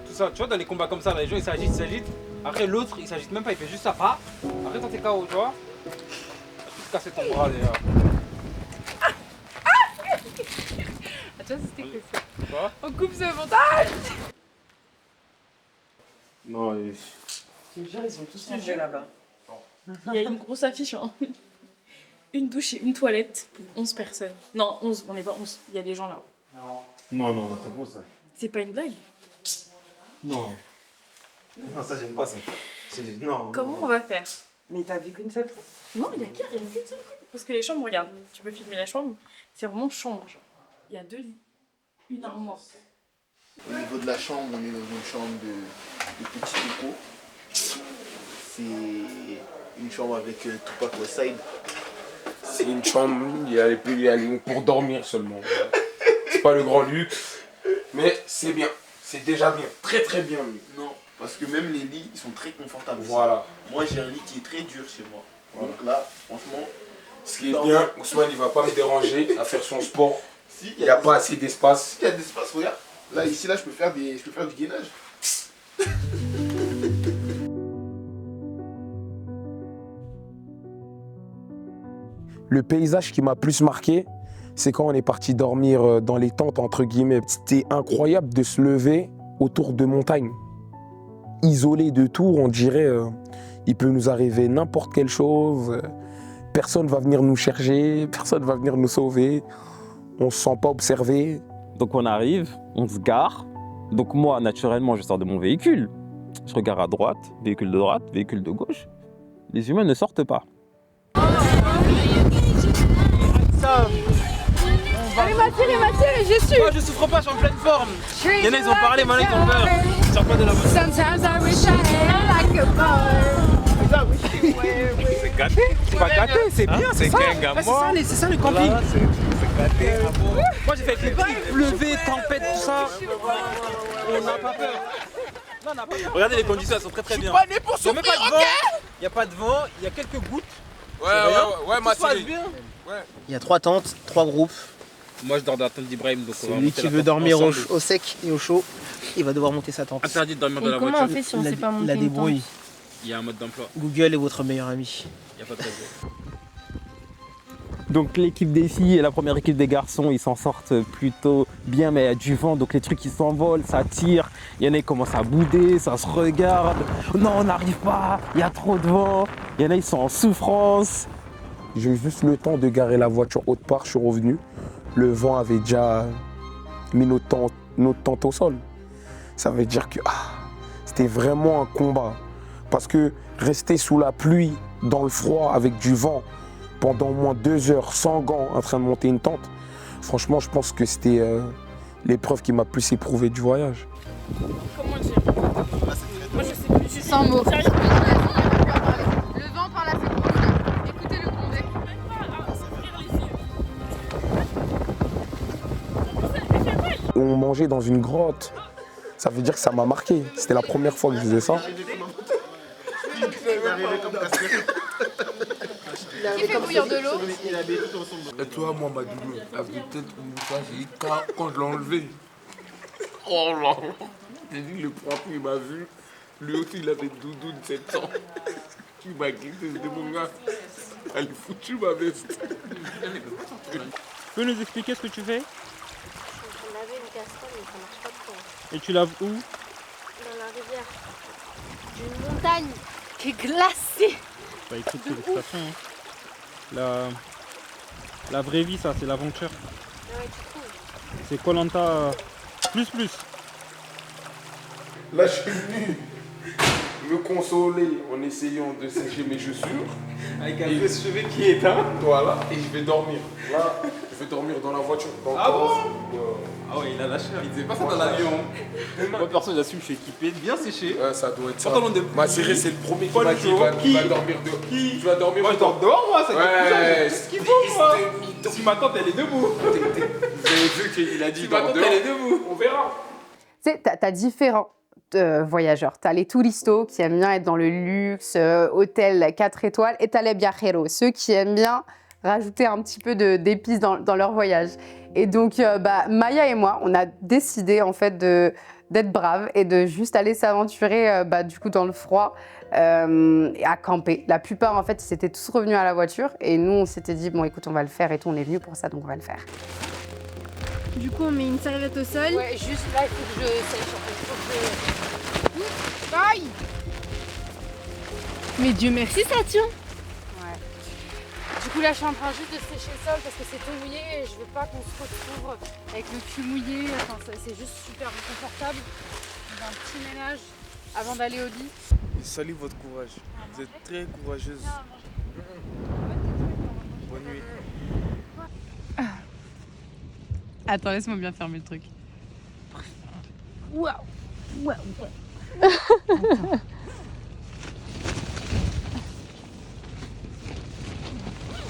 Tout ça, tu vois, dans les combats comme ça, là, les gens ils s'agitent. Après, l'autre, il s'agite même pas, il fait juste ça, pas. Après, quand t'es KO, tu vois, tu te casser ton bras, les gars. Attends, c'était que ça. Quoi? On coupe ce montage. Non, Les gens, ils ont tous changé là-bas. Il y a une grosse affiche, hein. Une douche et une toilette pour 11 personnes. Non, 11, on n'est pas 11. Il y a des gens là. non, c'est bon ça. C'est pas une blague. Non, ça, j'aime pas ça. Non. Comment on va faire? Mais t'as vu qu'une seule? Non, il y a qu'une seule. Parce que les chambres, regarde, tu peux filmer la chambre, c'est vraiment chambre. Genre. Il y a 2 lits, une armoire. Au niveau de la chambre, on est dans une chambre de petit écho. C'est une chambre avec Tupac Westside. C'est une chambre, il y a pour dormir seulement. C'est pas le grand luxe, mais c'est bien. C'est déjà bien, très très bien. Non, parce que même les lits, ils sont très confortables. Voilà. Moi, j'ai un lit qui est très dur chez moi. Donc là, franchement, ce qui est bien, Ousmane, il va pas me déranger à faire son sport. Si, il n'y a pas assez d'espace. Il y a d'espace, regarde. Là, ici, là, je peux faire du gainage. Le paysage qui m'a plus marqué, c'est quand on est parti dormir dans les tentes, entre guillemets. C'était incroyable de se lever autour de montagnes. Isolé de tout, on dirait il peut nous arriver n'importe quelle chose. Personne va venir nous chercher, personne va venir nous sauver. On ne se sent pas observé. Donc on arrive, on se gare. Donc moi, naturellement, je sors de mon véhicule. Je regarde à droite, véhicule de gauche. Les humains ne sortent pas. Il m'a tiré, j'ai su. Moi, je souffre pas, je suis en pleine forme. Il y en a, ils ont parlé, maintenant ils ont peur. Ils sortent pas de la voiture. Sometimes I wish I had like a C'est gâté. C'est pas gâté, c'est bien, c'est ça. C'est ça le camping. C'est gâté. Moi, j'ai fait avec les prix, pleuver, tempête, tout ça. On n'a pas peur. Non, on n'a pas peur. Regardez les conditions, elles sont très très bien. Il n'y a même pas de vent. Il n'y a pas de vent, il y a quelques gouttes. Ouais, Mathilde. Il y a 3 tentes, 3 groupes. Moi, je dors dans la tente d'Ibrahim. Celui qui veut dormir au sec et au chaud, il va devoir monter sa tente. Interdit de dormir dans la comment voiture. on fait si on ne sait pas monter La une débrouille. tente? Il y a un mode d'emploi. Google est votre meilleur ami. Il n'y a pas de réseau. Donc l'équipe des filles et la première équipe des garçons, ils s'en sortent plutôt bien, mais il y a du vent, donc les trucs ils s'envolent, ça tire. Il y en a qui commencent à bouder, ça se regarde. Non, on n'arrive pas, il y a trop de vent. Il y en a, ils sont en souffrance. J'ai eu juste le temps de garer la voiture autre part, je suis revenu. Le vent avait déjà mis notre tente au sol. Ça veut dire que c'était vraiment un combat. Parce que rester sous la pluie, dans le froid, avec du vent, pendant au moins 2 heures, sans gants, en train de monter une tente, franchement, je pense que c'était l'épreuve qui m'a plus éprouvé du voyage. Comment dire? Moi, je sais plus. Sans mots. Sérieux? Le vent par la seconde. Écoutez le condé. On mangeait dans une grotte. Ça veut dire que ça m'a marqué. C'était la première fois que je faisais ça. Qui fait bouillir de l'eau? Et toi, moi, ma double, avait peut-être une fois, j'ai dit quand je l'ai enlevé. Oh là! J'ai dit, le prof, il m'a vu. Lui aussi, il avait doudou de 7 ans. Il m'a glissé, c'était mon gars. Elle est foutue, ma veste. Tu peux nous expliquer ce que tu fais? Je lavais une casserole, mais ça marche pas trop. Et tu laves où? Dans la rivière. D'une montagne qui est glacée. Bah écoute, de toute façon, la vraie vie, ça, c'est l'aventure. Ouais, tu trouves? C'est Koh-Lanta plus. Là, je suis venu me consoler en essayant de sécher mes chaussures. Avec un chevet qui est éteint. Voilà, et je vais dormir. Là, je vais dormir dans la voiture. Ah bon? Ah ouais, il a lâché. Il disait pas ça dans l'avion. Moi, perso, j'assume, je suis équipé, bien séché. Ça doit être ça. Pantalon de Ma série, c'est le premier qui Pas m'a du dit tout. va Qui dormir dehors. Qui? Tu vas dormir Moi, je dors dehors, moi, ça Ouais, c'est ce qu'il faut, moi. Si ma tante, elle est debout. Vous avez vu qu'il a dit Si ma dors tante, dehors. elle est debout. On verra. Tu sais, t'as différents voyageurs. T'as les touristos qui aiment bien être dans le luxe, hôtel 4 étoiles, et t'as les viajeros, ceux qui aiment bien rajouter un petit peu d'épices dans leur voyage. Et donc, Maya et moi, on a décidé en fait d'être braves et de juste aller s'aventurer du coup dans le froid à camper. La plupart, en fait, ils étaient tous revenus à la voiture et nous, on s'était dit, bon, écoute, on va le faire et tout, on est venus pour ça, donc on va le faire. Du coup, on met une serviette au sol. Ouais, juste là, il faut que je sèche, en fait. Aïe! Mais Dieu merci, ça tient. Ouais. Du coup, là, je suis en train juste de sécher le sol parce que c'est tout mouillé et je veux pas qu'on se retrouve avec le cul mouillé. Enfin, c'est juste super inconfortable. Un petit ménage avant d'aller au lit. Je salue votre courage. Vous êtes très courageuse. Bonne nuit. Attends, laisse-moi bien fermer le truc. Waouh. Waouh.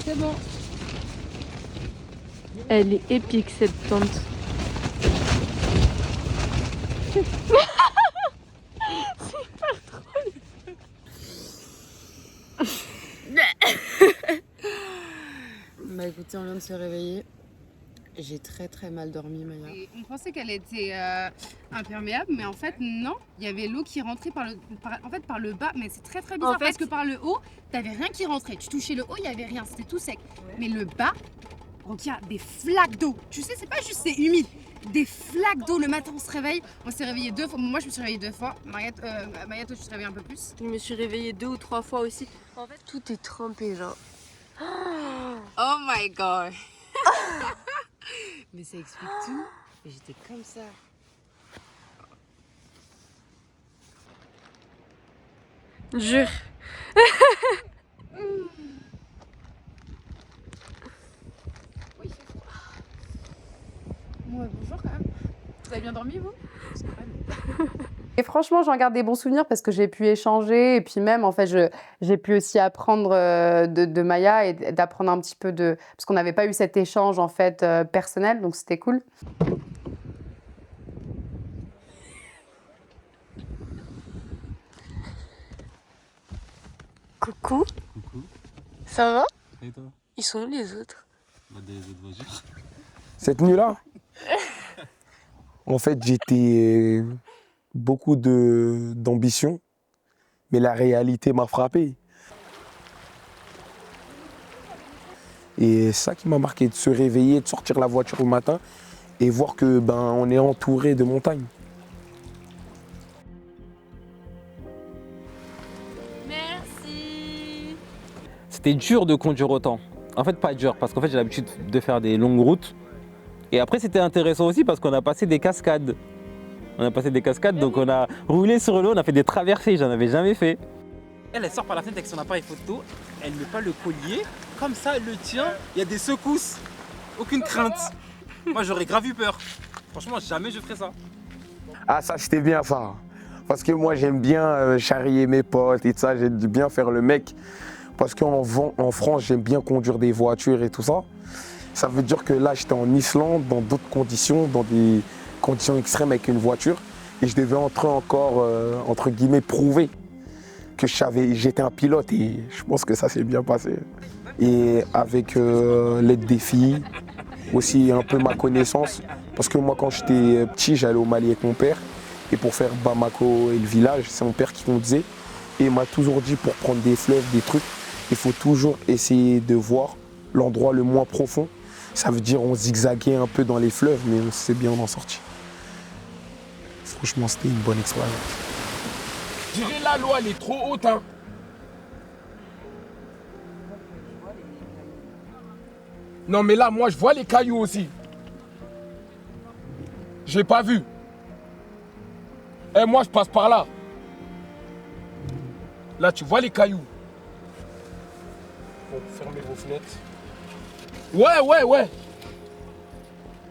C'est bon. Elle est épique cette tente. C'est pas drôle. Bah écoutez, on vient de se réveiller. J'ai très mal dormi, Maya. Et on pensait qu'elle était imperméable, mais en fait non. Il y avait l'eau qui rentrait par le bas, mais c'est très bizarre parce que par le haut, t'avais rien qui rentrait. Tu touchais le haut, il y avait rien, c'était tout sec. Ouais. Mais le bas, donc il y a des flaques d'eau. Tu sais, c'est pas juste c'est humide, des flaques d'eau. Le matin, on se réveille. On s'est réveillé 2 fois. Moi, je me suis réveillée 2 fois. Maya, toi, tu te réveilles un peu plus. Je me suis réveillée 2 ou 3 fois aussi. En fait, tout est trempé, genre. Oh my god. Mais ça explique tout. Et j'étais comme ça. Jure. Oui, c'est froid. Bon, bonjour quand même. Vous avez bien dormi, vous? Et franchement, j'en garde des bons souvenirs parce que j'ai pu échanger et puis même, en fait, j'ai pu aussi apprendre de Maya et d'apprendre un petit peu de... Parce qu'on n'avait pas eu cet échange, en fait, personnel, donc c'était cool. Coucou. Coucou. Ça va? Et toi? Ils sont où les autres? Des autres voitures. Cette nuit-là, en fait, j'étais beaucoup d'ambition, mais la réalité m'a frappé. Et c'est ça qui m'a marqué, de se réveiller, de sortir la voiture le matin et voir que on est entouré de montagnes. Merci. C'était dur de conduire autant. En fait, pas dur, parce qu'en fait, j'ai l'habitude de faire des longues routes. Et après, c'était intéressant aussi parce qu'on a passé des cascades. Donc on a roulé sur l'eau, on a fait des traversées, j'en avais jamais fait. Elle sort par la fenêtre avec son appareil photo, elle met pas le collier, comme ça elle le tient, il y a des secousses, aucune crainte. Moi j'aurais grave eu peur. Franchement, jamais je ferais ça. Ah, ça, c'était bien ça. Parce que moi, j'aime bien charrier mes potes et tout ça, j'aime bien faire le mec. Parce qu'en France, j'aime bien conduire des voitures et tout ça. Ça veut dire que là, j'étais en Islande, dans d'autres conditions, dans des conditions extrêmes avec une voiture. Et je devais encore, entre guillemets, prouver que j'étais un pilote. Et je pense que ça s'est bien passé. Et avec l'aide des filles, aussi un peu ma connaissance. Parce que moi, quand j'étais petit, j'allais au Mali avec mon père. Et pour faire Bamako et le village, c'est mon père qui conduisait. Et il m'a toujours dit, pour prendre des fleuves, des trucs, il faut toujours essayer de voir l'endroit le moins profond. Ça veut dire on zigzaguait un peu dans les fleuves, mais on s'est bien en sorti. Franchement, c'était une bonne expérience. Je dirais la loi, elle est trop haute. Hein. Non, mais là, moi, je vois les cailloux aussi. J'ai pas vu. Et moi, je passe par là. Là, tu vois les cailloux. Bon, fermez vos fenêtres. Ouais.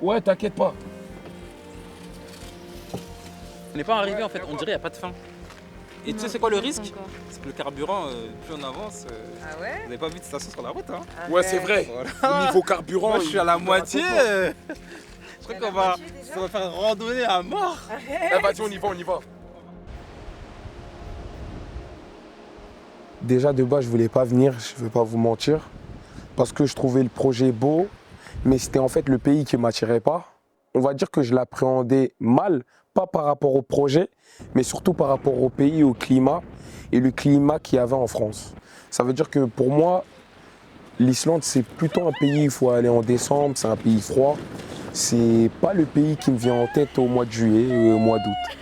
Ouais, t'inquiète pas. On n'est pas arrivé en fait, on dirait qu'il n'y a pas de fin. Et tu sais c'est quoi le risque? C'est que le carburant, plus on avance, ah ouais, vous n'avez pas vu de station sur la route. Hein. Ouais, c'est vrai. Voilà. Au niveau carburant, moi je suis à la moitié. Je crois qu'on va faire une randonnée à mort. Eh, vas-y, on y va. Déjà, de base, je voulais pas venir, je vais pas vous mentir. parce que je trouvais le projet beau, mais c'était en fait le pays qui ne m'attirait pas. On va dire que je l'appréhendais mal, pas par rapport au projet, mais surtout par rapport au pays, au climat et le climat qu'il y avait en France. Ça veut dire que pour moi, l'Islande, c'est plutôt un pays où il faut aller en décembre, c'est un pays froid. C'est pas le pays qui me vient en tête au mois de juillet et au mois d'août.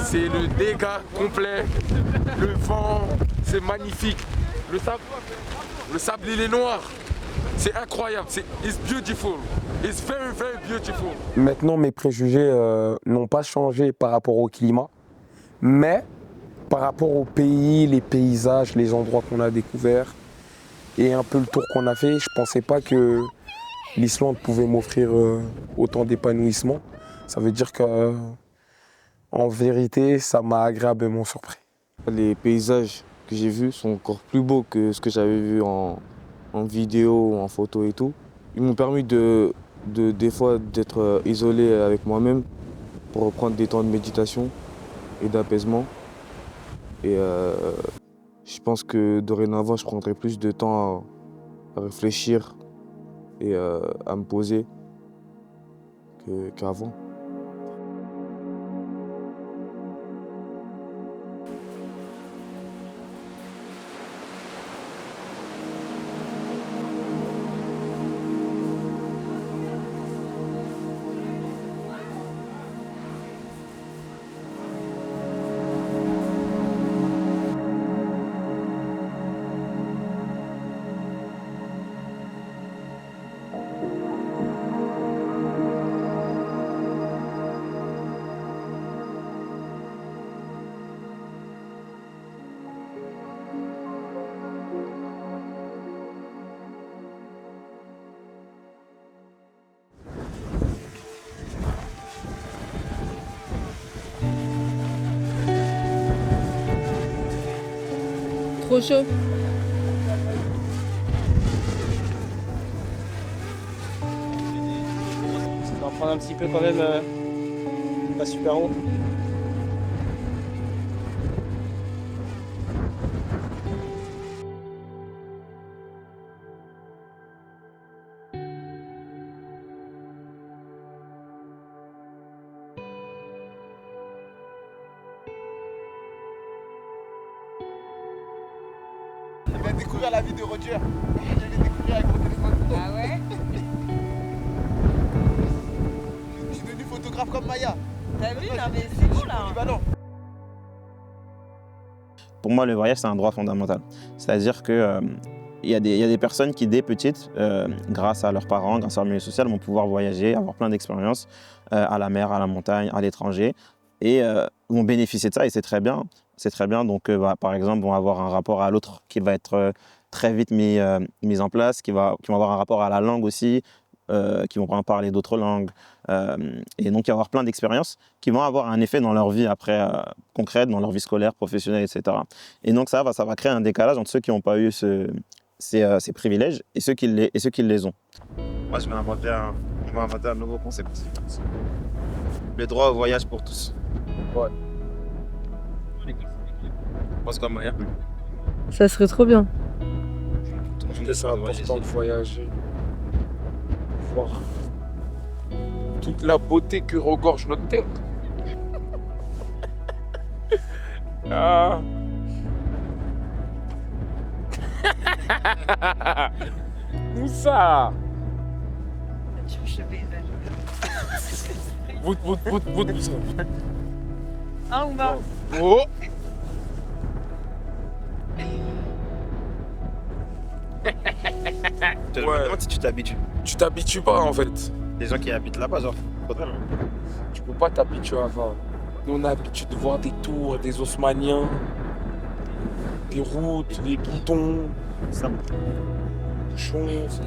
C'est le dégât complet, le vent, c'est magnifique. Le sable il est noir, c'est incroyable, it's beautiful, it's very very beautiful. Maintenant mes préjugés n'ont pas changé par rapport au climat, mais par rapport au pays, les paysages, les endroits qu'on a découverts et un peu le tour qu'on a fait, je pensais pas que l'Islande pouvait m'offrir autant d'épanouissement. Ça veut dire que en vérité, ça m'a agréablement surpris. Les paysages que j'ai vus sont encore plus beaux que ce que j'avais vu en vidéo, en photo et tout. Ils m'ont permis des fois d'être isolé avec moi-même pour reprendre des temps de méditation et d'apaisement. Et je pense que dorénavant, je prendrai plus de temps à réfléchir et à me poser qu'avant. Trop chaud. Ça doit prendre un petit peu quand même, pas super haut. Je viens de découvrir la vie de Roger. Je l'ai découvert avec mon téléphone. Ah ouais? Je suis devenu photographe comme Maya. T'as vu? Non mais c'est bon là. Pour moi, le voyage, c'est un droit fondamental. C'est-à-dire que il y a des personnes qui, dès petites, grâce à leurs parents, grâce à leur milieu social, vont pouvoir voyager, avoir plein d'expériences à la mer, à la montagne, à l'étranger, et vont bénéficier de ça, et c'est très bien. C'est très bien, donc par exemple, vont avoir un rapport à l'autre qui va être très vite mis en place, qui vont avoir un rapport à la langue aussi, qui vont parler d'autres langues, et donc il va y avoir plein d'expériences qui vont avoir un effet dans leur vie après concrète, dans leur vie scolaire, professionnelle, etc. Et donc ça va créer un décalage entre ceux qui n'ont pas eu ces privilèges et ceux qui les ont. Moi, je vais inventer un nouveau concept. Le droit au voyage pour tous. Ouais. Je pense comme Maya. Ça serait trop bien. C'est important de voyager. Voir toute la beauté que regorge notre terre. Ah. Où ça? Tu touches le paysage. Voûte. Un ou pas? Oh. Comment si tu t'habitues? Tu t'habitues pas en fait. Les gens qui habitent là-bas, genre, tu peux pas t'habituer à ça. Nous on a l'habitude de voir des tours, des Haussmanniens, des routes, des boutons, ça. Choses.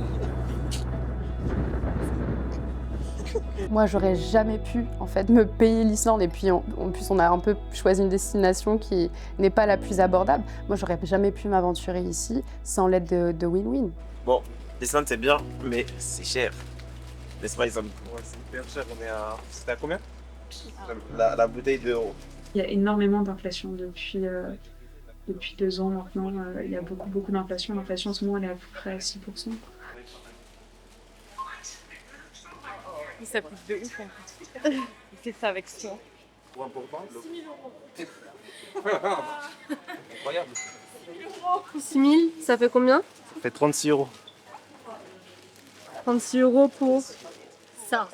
Moi, j'aurais jamais pu en fait me payer l'Islande et puis en plus on a un peu choisi une destination qui n'est pas la plus abordable. Moi, j'aurais jamais pu m'aventurer ici sans l'aide de Win-Win. Bon, l'Islande c'est bien, mais c'est cher. N'est-ce pas, Isam? Ouais, c'est hyper cher. C'était à combien? La bouteille d'euros. Il y a énormément d'inflation depuis 2 ans maintenant. Il y a beaucoup d'inflation. L'inflation en ce moment elle est à peu près à 6%. Ça coûte de ouf en fait. Il fait ça avec soi. Pour un pourpin, 6 000 €. Incroyable. 6 000, ça fait combien? Ça fait 36 €. 36 € pour ça.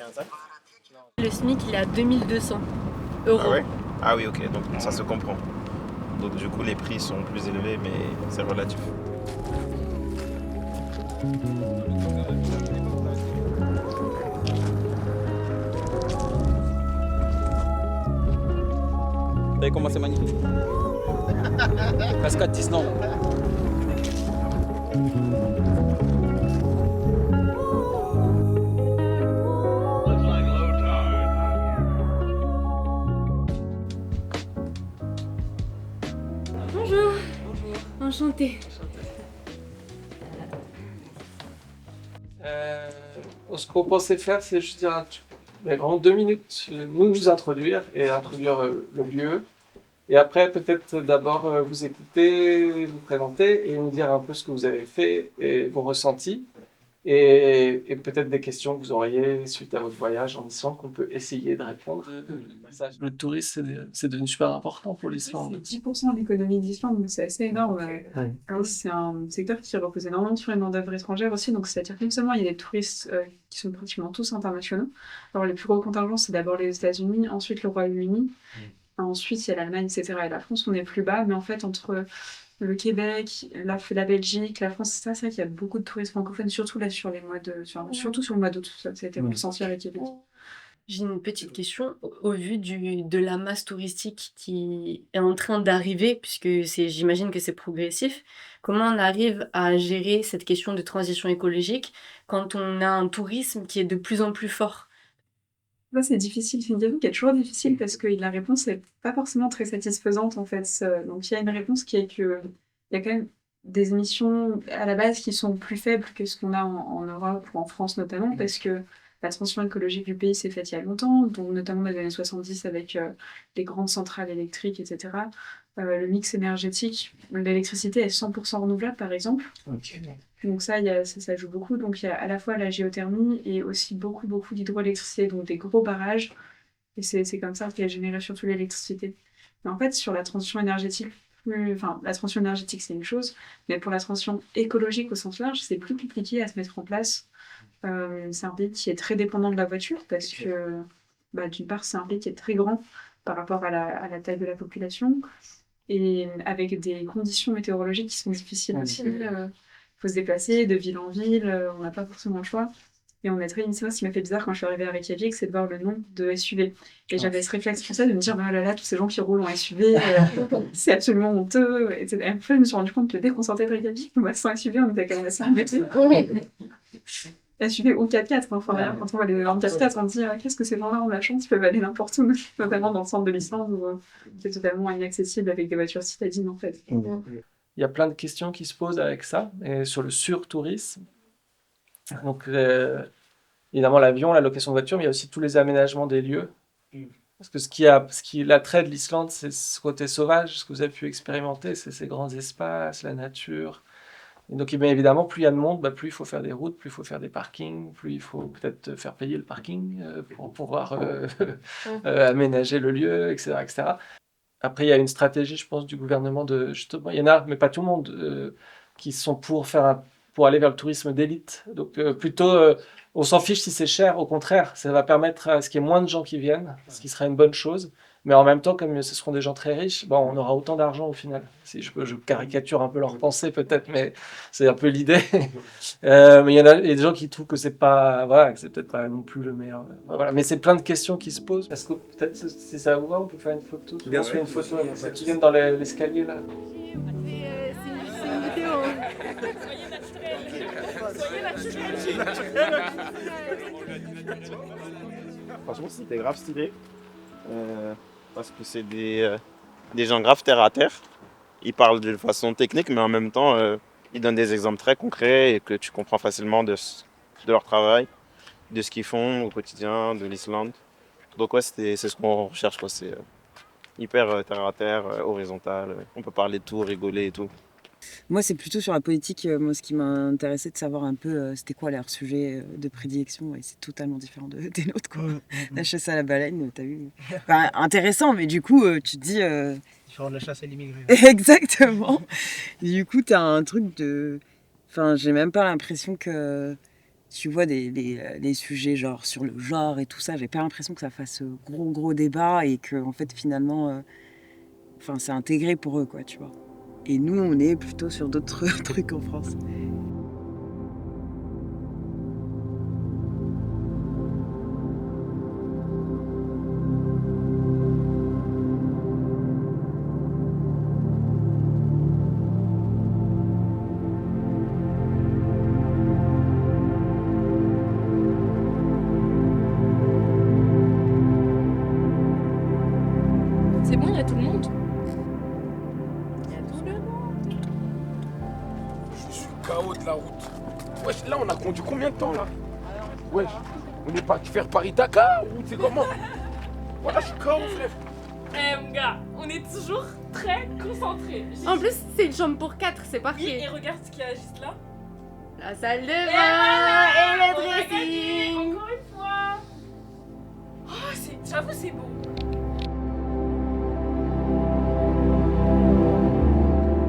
Le SMIC, il est à 2200 €. Ah ouais? Ah oui, ok, donc ça se comprend. Donc du coup, les prix sont plus élevés, mais c'est relatif. Vous voyez comment c'est magnifique. Cascade d'Islande. Bonjour. Enchantée. Ce qu'on pensait faire, c'est juste dire en 2 minutes, nous introduire et introduire le lieu. Et après, peut-être d'abord vous écouter, vous présenter et nous dire un peu ce que vous avez fait et vos ressentis. Et peut-être des questions que vous auriez suite à votre voyage en Islande qu'on peut essayer de répondre. Le tourisme, c'est devenu super important pour l'Islande. C'est 10% de l'économie d'Islande, mais c'est assez énorme. C'est un secteur qui repose énormément sur une main-d'œuvre étrangère aussi. Donc, c'est-à-dire que non seulement il y a des touristes qui sont pratiquement tous internationaux. Alors, les plus gros contingents, c'est d'abord les États-Unis, ensuite le Royaume-Uni, ensuite il y a l'Allemagne, etc. Et la France, on est plus bas, mais en fait, entre le Québec, la Belgique, la France, c'est vrai qu'il y a beaucoup de touristes francophones, surtout là sur les mois surtout sur le mois d'août, ça a été ressenti avec Québec. J'ai une petite question au vu de la masse touristique qui est en train d'arriver, puisque j'imagine que c'est progressif. Comment on arrive à gérer cette question de transition écologique quand on a un tourisme qui est de plus en plus fort? Ça, c'est difficile, c'est une question qui est toujours difficile parce que la réponse n'est pas forcément très satisfaisante en fait. Donc il y a une réponse qui est qu'il y a quand même des émissions à la base qui sont plus faibles que ce qu'on a en Europe ou en France notamment parce que la transition écologique du pays s'est faite il y a longtemps, donc notamment dans les années 70 avec les grandes centrales électriques, etc. Le mix énergétique, l'électricité est 100% renouvelable par exemple. Okay. Donc ça joue beaucoup. Donc il y a à la fois la géothermie et aussi beaucoup d'hydroélectricité, donc des gros barrages. Et c'est comme ça qu'il y a généré surtout l'électricité. Mais en fait, sur la transition énergétique, la transition énergétique c'est une chose, mais pour la transition écologique au sens large, c'est plus compliqué à se mettre en place. C'est un pays qui est très dépendant de la voiture parce que d'une part c'est un pays qui est très grand par rapport à la taille de la population et avec des conditions météorologiques qui sont difficiles aussi. Faut se déplacer de ville en ville, on n'a pas forcément le choix. Et on est très initié. Ce qui m'a fait bizarre quand je suis arrivée à Reykjavik, c'est de voir le nombre de SUV. Et j'avais ce réflexe français de me dire, oh là là, tous ces gens qui roulent en SUV, c'est absolument honteux. Et en fait, je me suis rendu compte que dès qu'on sortait de Reykjavik, sans SUV, on était quand même assez embêtés. SUV ou 4x4, enfin rien. Quand on voit les gens 4x4, on se dit, qu'est-ce que ces gens-là ont la chance, ils peuvent aller n'importe où, notamment dans le centre de l'Islande où c'est totalement inaccessible avec des voitures citadines en fait. Il y a plein de questions qui se posent avec ça, et sur le surtourisme. Donc, évidemment, l'avion, la location de voiture, mais il y a aussi tous les aménagements des lieux. Parce que ce qui est l'attrait de l'Islande, c'est ce côté sauvage, ce que vous avez pu expérimenter, c'est ces grands espaces, la nature. Et donc, bien évidemment, plus il y a de monde, plus il faut faire des routes, plus il faut faire des parkings, plus il faut peut-être faire payer le parking pour pouvoir aménager le lieu, etc., etc. Après, il y a une stratégie, je pense, du gouvernement justement, il y en a, mais pas tout le monde, qui sont pour aller vers le tourisme d'élite. Donc, plutôt, on s'en fiche si c'est cher, au contraire, ça va permettre à ce qu'il y ait moins de gens qui viennent, ce qui serait une bonne chose. Mais en même temps, comme ce seront des gens très riches, on aura autant d'argent au final. Si je caricature un peu leur pensée peut-être, mais c'est un peu l'idée. Mais il y a des gens qui trouvent que c'est pas, que c'est peut-être pas non plus le meilleur. Voilà. Mais c'est plein de questions qui se posent. Est-ce que peut-être si ça vous va, on peut faire une photo. Bien sûr, une photo. Ceux qui viennent dans l'escalier là. C'est une vidéo. Soyez naturel. Franchement, c'était grave stylé. Parce que c'est des gens grave terre à terre. Ils parlent de façon technique, mais en même temps, ils donnent des exemples très concrets et que tu comprends facilement de leur travail, de ce qu'ils font au quotidien, de l'Islande. Donc ouais, c'est ce qu'on recherche, quoi. C'est hyper terre à terre, horizontal. On peut parler de tout, rigoler et tout. Moi, c'est plutôt sur la politique. Moi, ce qui m'a intéressé de savoir un peu, c'était quoi leur sujet de prédilection. Et c'est totalement différent des nôtres, quoi. La chasse à la baleine, t'as vu. Enfin, intéressant, mais du coup, tu te dis... Différent de la chasse à l'immigré. Exactement. Du coup, t'as un truc de... Enfin, j'ai même pas l'impression que... Tu vois, les sujets genre sur le genre et tout ça, j'ai pas l'impression que ça fasse gros débat et que, en fait, finalement... Enfin, c'est intégré pour eux, quoi, tu vois. Et nous, on est plutôt sur d'autres trucs en France. C'est bon, il y a tout le monde. Je suis KO de la route. Wesh, là, on a conduit combien de temps, là? Wesh, on est parti faire Paris-Dakar ou c'est comment? Voilà, je suis KO, frère. Eh mon gars, on est toujours très concentrés. En plus, c'est une chambre pour 4, c'est parfait. Oui, et regarde ce qu'il y a juste là. La salle de bain Et et le on a gagné, dressing. encore une fois. Oh, j'avoue, c'est beau.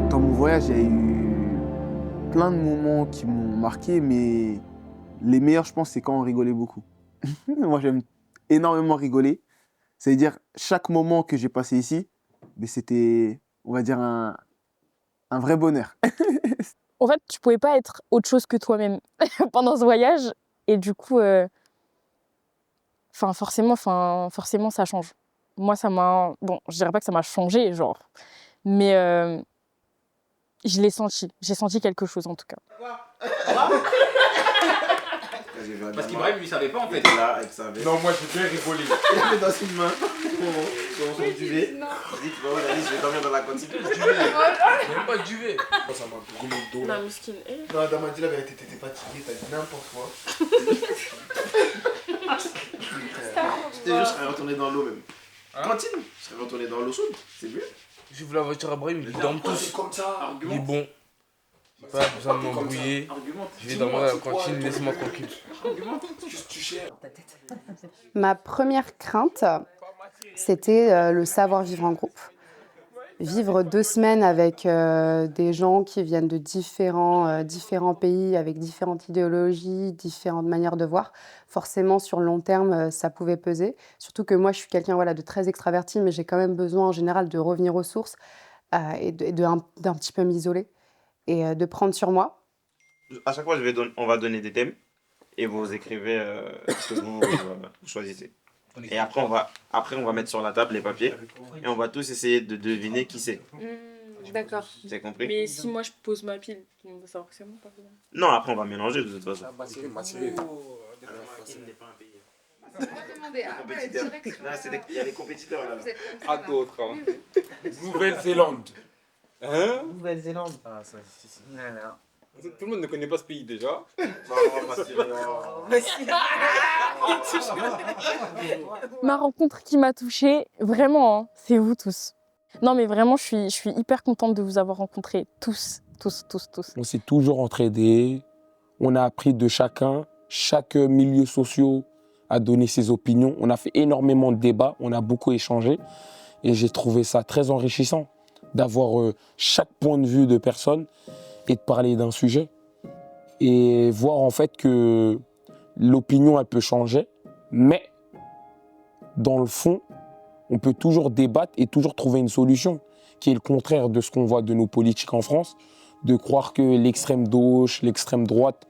Dans mon voyage, il y a eu plein de moments qui m'ont marqué, mais les meilleurs, je pense, c'est quand on rigolait beaucoup. Moi, j'aime énormément rigoler. C'est-à-dire, chaque moment que j'ai passé ici, mais c'était, on va dire, un vrai bonheur. En fait, tu pouvais pas être autre chose que toi-même pendant ce voyage. Et du coup, forcément, ça change. Moi, ça m'a... Bon, je dirais pas que ça m'a changé, genre. Mais je l'ai senti. J'ai senti quelque chose, en tout cas. Parce qu'Ibrahim, lui, savait pas en fait. Là, avec sa veste. Non, moi, j'ai bien rigolé. Il est dans une main. Sur son duvet. Il dit, tu vas où, Alice, je vais dormir dans la cantine. Même pas le duvet. Ça m'a brûlé le dos. La musquine. Non, Adam m'a dit la vérité, t'étais fatigué, t'as dit n'importe quoi. Je te jure, je serais retourné dans l'eau même. Cantine, je serais retourné dans l'eau chaude, c'est mieux. J'ouvre la voiture à Brahim, ils dorment tous. Comme ça, Il est bon. Pas besoin de m'embrouiller. Je vais dormir à la cantine, laisse-moi tranquille. Ma première crainte, c'était le savoir-vivre en groupe. Vivre 2 semaines avec des gens qui viennent de différents pays, avec différentes idéologies, différentes manières de voir, forcément sur le long terme, ça pouvait peser. Surtout que moi, je suis quelqu'un de très extraverti, mais j'ai quand même besoin en général de revenir aux sources et d'un petit peu m'isoler et de prendre sur moi. À chaque fois, on va donner des thèmes et vous écrivez ce que vous choisissez. Et après on va mettre sur la table les papiers et on va tous essayer de deviner qui c'est. D'accord. T'as compris? Mais si moi je pose ma pile, on va savoir que c'est moi pas moi. Non, après on va mélanger de toute façon. Il y a les compétiteurs là. À d'autres. Nouvelle-Zélande. Hein? Nouvelle-Zélande. Ah, ça, si. Tout le monde ne connaît pas ce pays déjà. Ma rencontre qui m'a touchée, vraiment, hein, c'est vous tous. Non, mais vraiment, je suis hyper contente de vous avoir rencontrés tous. On s'est toujours entraidés. On a appris de chacun. Chaque milieu social a donné ses opinions. On a fait énormément de débats. On a beaucoup échangé. Et j'ai trouvé ça très enrichissant d'avoir chaque point de vue de personne et de parler d'un sujet. Et voir en fait que l'opinion, elle peut changer. Mais dans le fond, on peut toujours débattre et toujours trouver une solution qui est le contraire de ce qu'on voit de nos politiques en France, de croire que l'extrême gauche, l'extrême droite,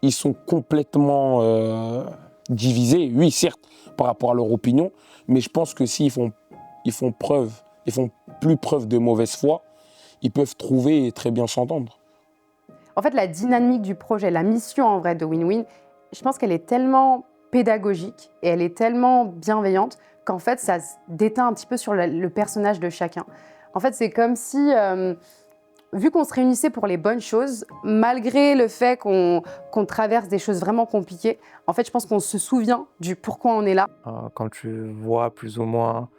ils sont complètement divisés, oui certes, par rapport à leur opinion, mais je pense que s'ils font plus preuve de mauvaise foi, ils peuvent trouver et très bien s'entendre. En fait, la dynamique du projet, la mission en vrai de Win-Win, je pense qu'elle est tellement pédagogique et elle est tellement bienveillante qu'en fait, ça se déteint un petit peu sur le personnage de chacun. En fait, c'est comme si, vu qu'on se réunissait pour les bonnes choses, malgré le fait qu'on traverse des choses vraiment compliquées, en fait, je pense qu'on se souvient du pourquoi on est là. Quand tu vois plus ou moins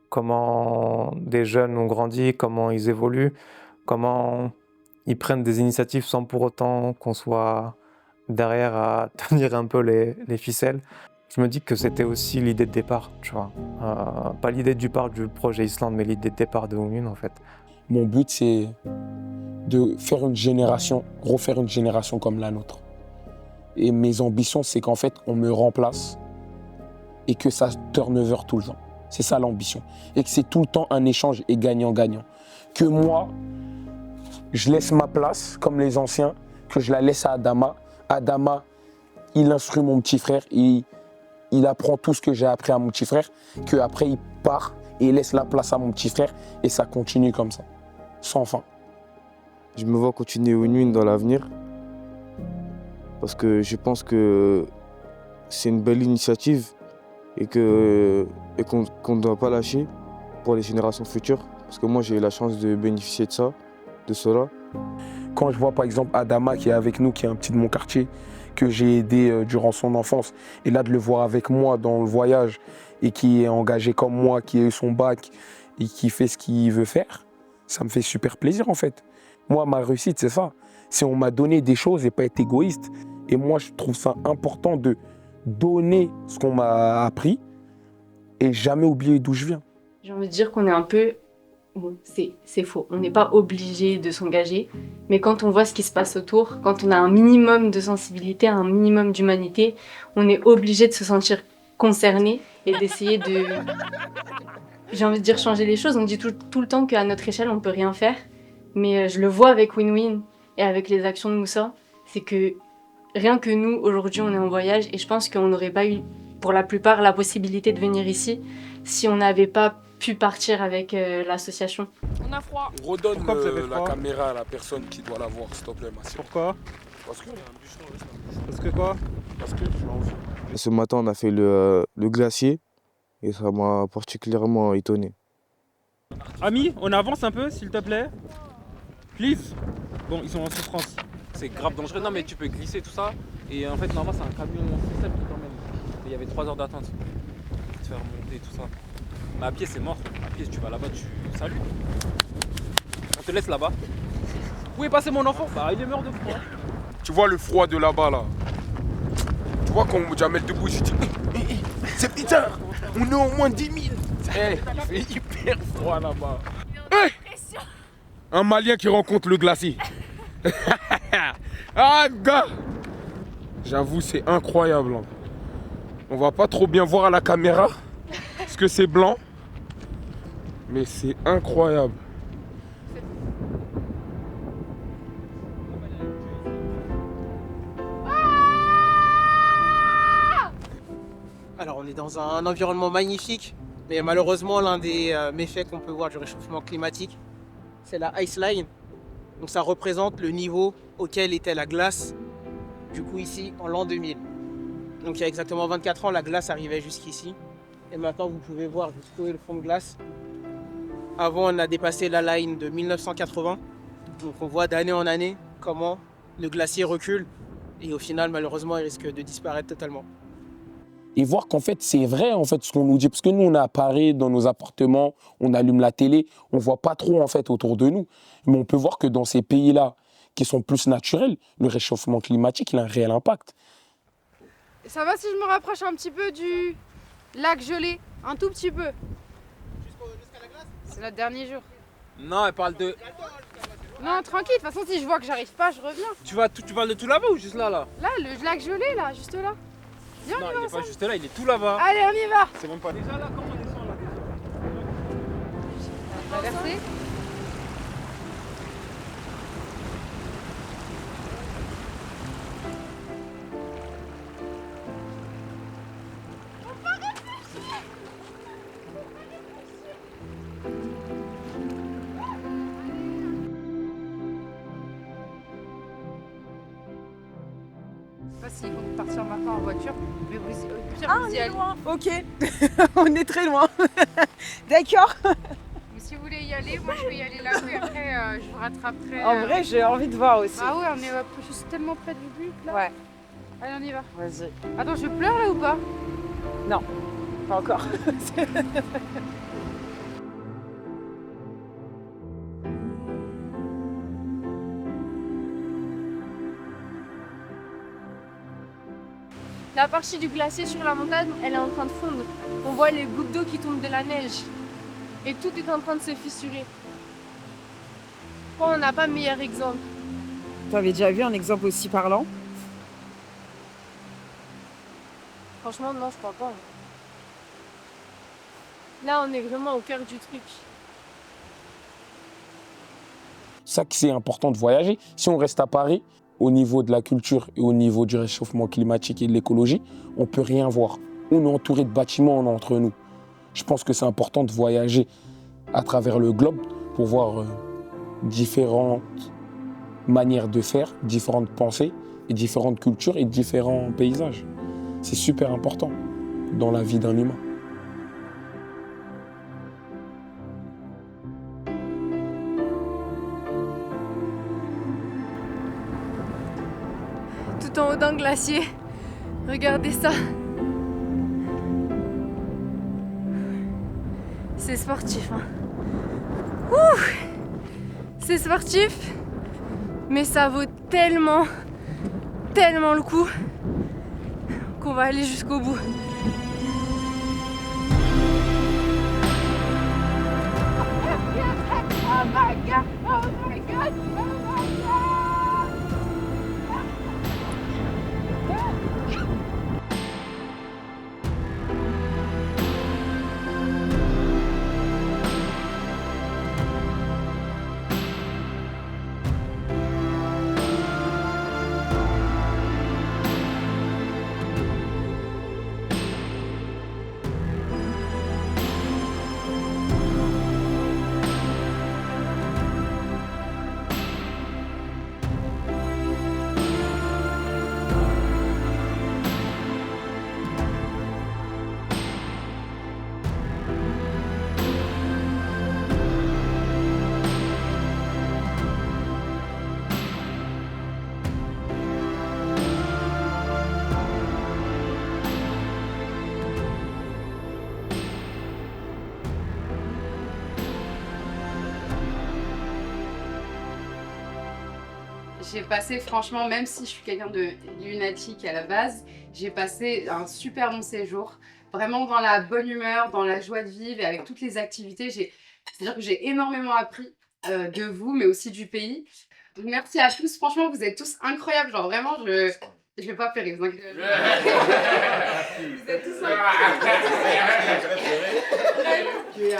comment des jeunes ont grandi, comment ils évoluent, comment ils prennent des initiatives sans pour autant qu'on soit derrière à tenir un peu les ficelles, je me dis que c'était aussi l'idée de départ, tu vois. Pas l'idée de départ du projet Islande, mais l'idée de départ de Women, en fait. Mon but, c'est de faire une génération, refaire une génération comme la nôtre. Et mes ambitions, c'est qu'en fait, on me remplace et que ça turnover tout le temps. C'est ça l'ambition. Et que c'est tout le temps un échange et gagnant-gagnant. Que moi, je laisse ma place, comme les anciens, que je la laisse à Adama. Adama, il instruit mon petit frère, il apprend tout ce que j'ai appris à mon petit frère, qu'après il part et il laisse la place à mon petit frère et ça continue comme ça, sans fin. Je me vois continuer Women dans l'avenir parce que je pense que c'est une belle initiative et qu'on ne doit pas lâcher pour les générations futures parce que moi j'ai eu la chance de bénéficier de cela. Quand je vois par exemple Adama qui est avec nous, qui est un petit de mon quartier, que j'ai aidé durant son enfance, et là de le voir avec moi dans le voyage et qui est engagé comme moi, qui a eu son bac et qui fait ce qu'il veut faire, ça me fait super plaisir en fait. Moi, ma réussite, c'est ça. C'est on m'a donné des choses et pas être égoïste. Et moi, je trouve ça important de donner ce qu'on m'a appris et jamais oublier d'où je viens. J'ai envie de dire qu'on est un peu... Bon, c'est faux. On n'est pas obligé de s'engager. Mais quand on voit ce qui se passe autour, quand on a un minimum de sensibilité, un minimum d'humanité, on est obligé de se sentir concerné et d'essayer de... J'ai envie de dire changer les choses. On dit tout le temps qu'à notre échelle, on ne peut rien faire. Mais je le vois avec Win-Win et avec les actions de Moussa. C'est que rien que nous, aujourd'hui, on est en voyage. Et je pense qu'on n'aurait pas eu, pour la plupart, la possibilité de venir ici si on n'avait pas pu partir avec l'association. On a froid. Redonne la caméra à la personne qui doit la voir, s'il te plaît, Massimo. Pourquoi? Parce que Parce que quoi? Parce que j'ai envie. Ce matin, on a fait le glacier et ça m'a particulièrement étonné. Ami, on avance un peu, s'il te plaît. Please. Bon, ils sont en souffrance. C'est grave dangereux. Non, mais tu peux glisser tout ça. Et en fait, normalement, c'est un camion spécial qui t'emmène. Il y avait 3 heures d'attente. Te faire monter tout ça. Mais à pied, c'est mort. À pied, si tu vas là-bas, tu salues. On te laisse là-bas. Où est passé mon enfant? Bah, il est mort de froid. Tu vois le froid de là-bas, là. Tu vois quand Jamel debout, je dis c'est putain, on est au moins 10 000. Il fait hyper froid là-bas. Un Malien qui rencontre le glacier. Ah, gars. J'avoue, c'est incroyable. On va pas trop bien voir à la caméra parce que c'est blanc. Mais c'est incroyable. Alors on est dans un environnement magnifique, mais malheureusement l'un des méfaits qu'on peut voir du réchauffement climatique, c'est la ice line. Donc ça représente le niveau auquel était la glace, du coup ici en l'an 2000. Donc il y a exactement 24 ans, la glace arrivait jusqu'ici. Et maintenant vous pouvez voir jusqu'où est le fond de glace. Avant on a dépassé la line de 1980. Donc on voit d'année en année comment le glacier recule. Et au final malheureusement il risque de disparaître totalement. Et voir qu'en fait, c'est vrai en fait ce qu'on nous dit. Parce que nous, on est à Paris, dans nos appartements, on allume la télé, on ne voit pas trop en fait autour de nous. Mais on peut voir que dans ces pays-là, qui sont plus naturels, le réchauffement climatique, il a un réel impact. Ça va si je me rapproche un petit peu du lac gelé? Un tout petit peu. Jusqu'à la glace? C'est notre dernier jour. Non, elle parle de... Non, tranquille, de toute façon, si je vois que j'arrive pas, je reviens. Tu parles de tout là-bas ou juste là? Là, le lac gelé, là, juste là. Viens, non, on y il va est pas ensemble. juste là, il est tout là-bas. Allez, on y va. C'est même pas déjà là, comment on descend là? Traverser. s'il faut partir maintenant en voiture, mais vous, au pire, vous y allez. Loin. Ok, on est très loin. D'accord. Mais si vous voulez y aller, moi je vais y aller là et après je vous rattraperai. En vrai, j'ai envie de voir aussi. Ah ouais, on est juste tellement près du but là. Ouais. Allez, on y va. Vas-y. Attends, je pleure là ou pas? Non, pas encore. La partie du glacier sur la montagne, elle est en train de fondre. On voit les gouttes d'eau qui tombent de la neige. Et tout est en train de se fissurer. Pourquoi on n'a pas meilleur exemple? T'avais déjà vu un exemple aussi parlant? Franchement, non, je crois pas. Là, on est vraiment au cœur du truc. C'est ça que c'est important de voyager. Si on reste à Paris, au niveau de la culture et au niveau du réchauffement climatique et de l'écologie, on ne peut rien voir. On est entouré de bâtiments entre nous. Je pense que c'est important de voyager à travers le globe pour voir différentes manières de faire, différentes pensées, et différentes cultures et différents paysages. C'est super important dans la vie d'un humain. Tout en haut d'un glacier. Regardez ça. C'est sportif. Hein. Ouh, c'est sportif, mais ça vaut tellement, tellement le coup qu'on va aller jusqu'au bout. Oh my god! Oh my god! Oh my god! J'ai passé, franchement, même si je suis quelqu'un de lunatique à la base, j'ai passé un super bon séjour. Vraiment dans la bonne humeur, dans la joie de vivre et avec toutes les activités. C'est-à-dire que j'ai énormément appris de vous, mais aussi du pays. Donc merci à tous. Franchement, vous êtes tous incroyables. Genre vraiment, je vais pas pleurer, vous inquiétez pas. Vous êtes tous incroyables. Je fais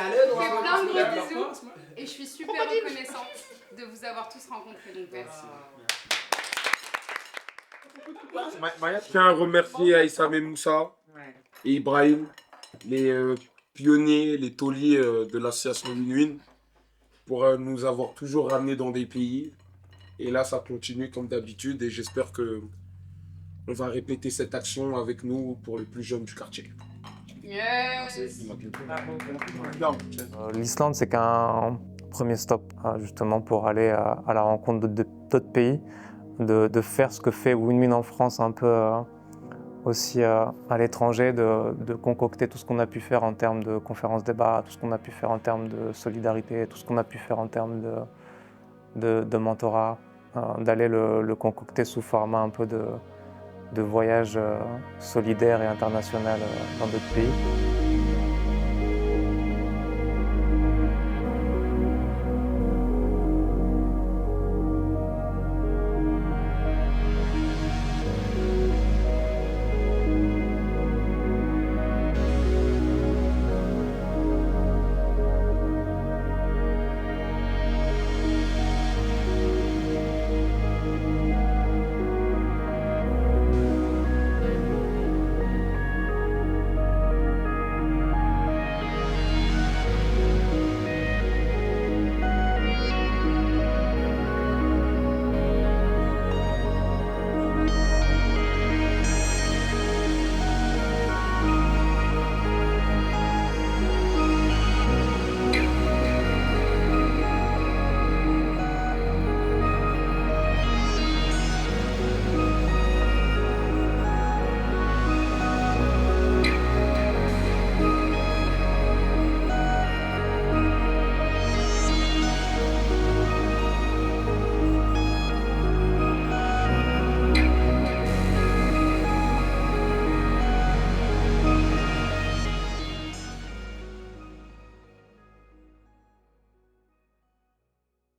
plein de gros bisous et je suis super reconnaissante de vous avoir tous rencontrés. Donc merci. Je tiens à remercier Aïssam et Moussa et Ibrahim, les pionniers, les tauliers de l'association Win-Win, pour nous avoir toujours ramenés dans des pays. Et là, ça continue comme d'habitude et j'espère que on va répéter cette action avec nous pour les plus jeunes du quartier. Yes. L'Islande, c'est qu'un premier stop, justement, pour aller à la rencontre d'autres pays, de faire ce que fait Win-Win en France un peu aussi à l'étranger, de concocter tout ce qu'on a pu faire en termes de conférences débats, tout ce qu'on a pu faire en termes de solidarité, tout ce qu'on a pu faire en termes de mentorat, d'aller le concocter sous format un peu de voyage solidaire et international dans d'autres pays.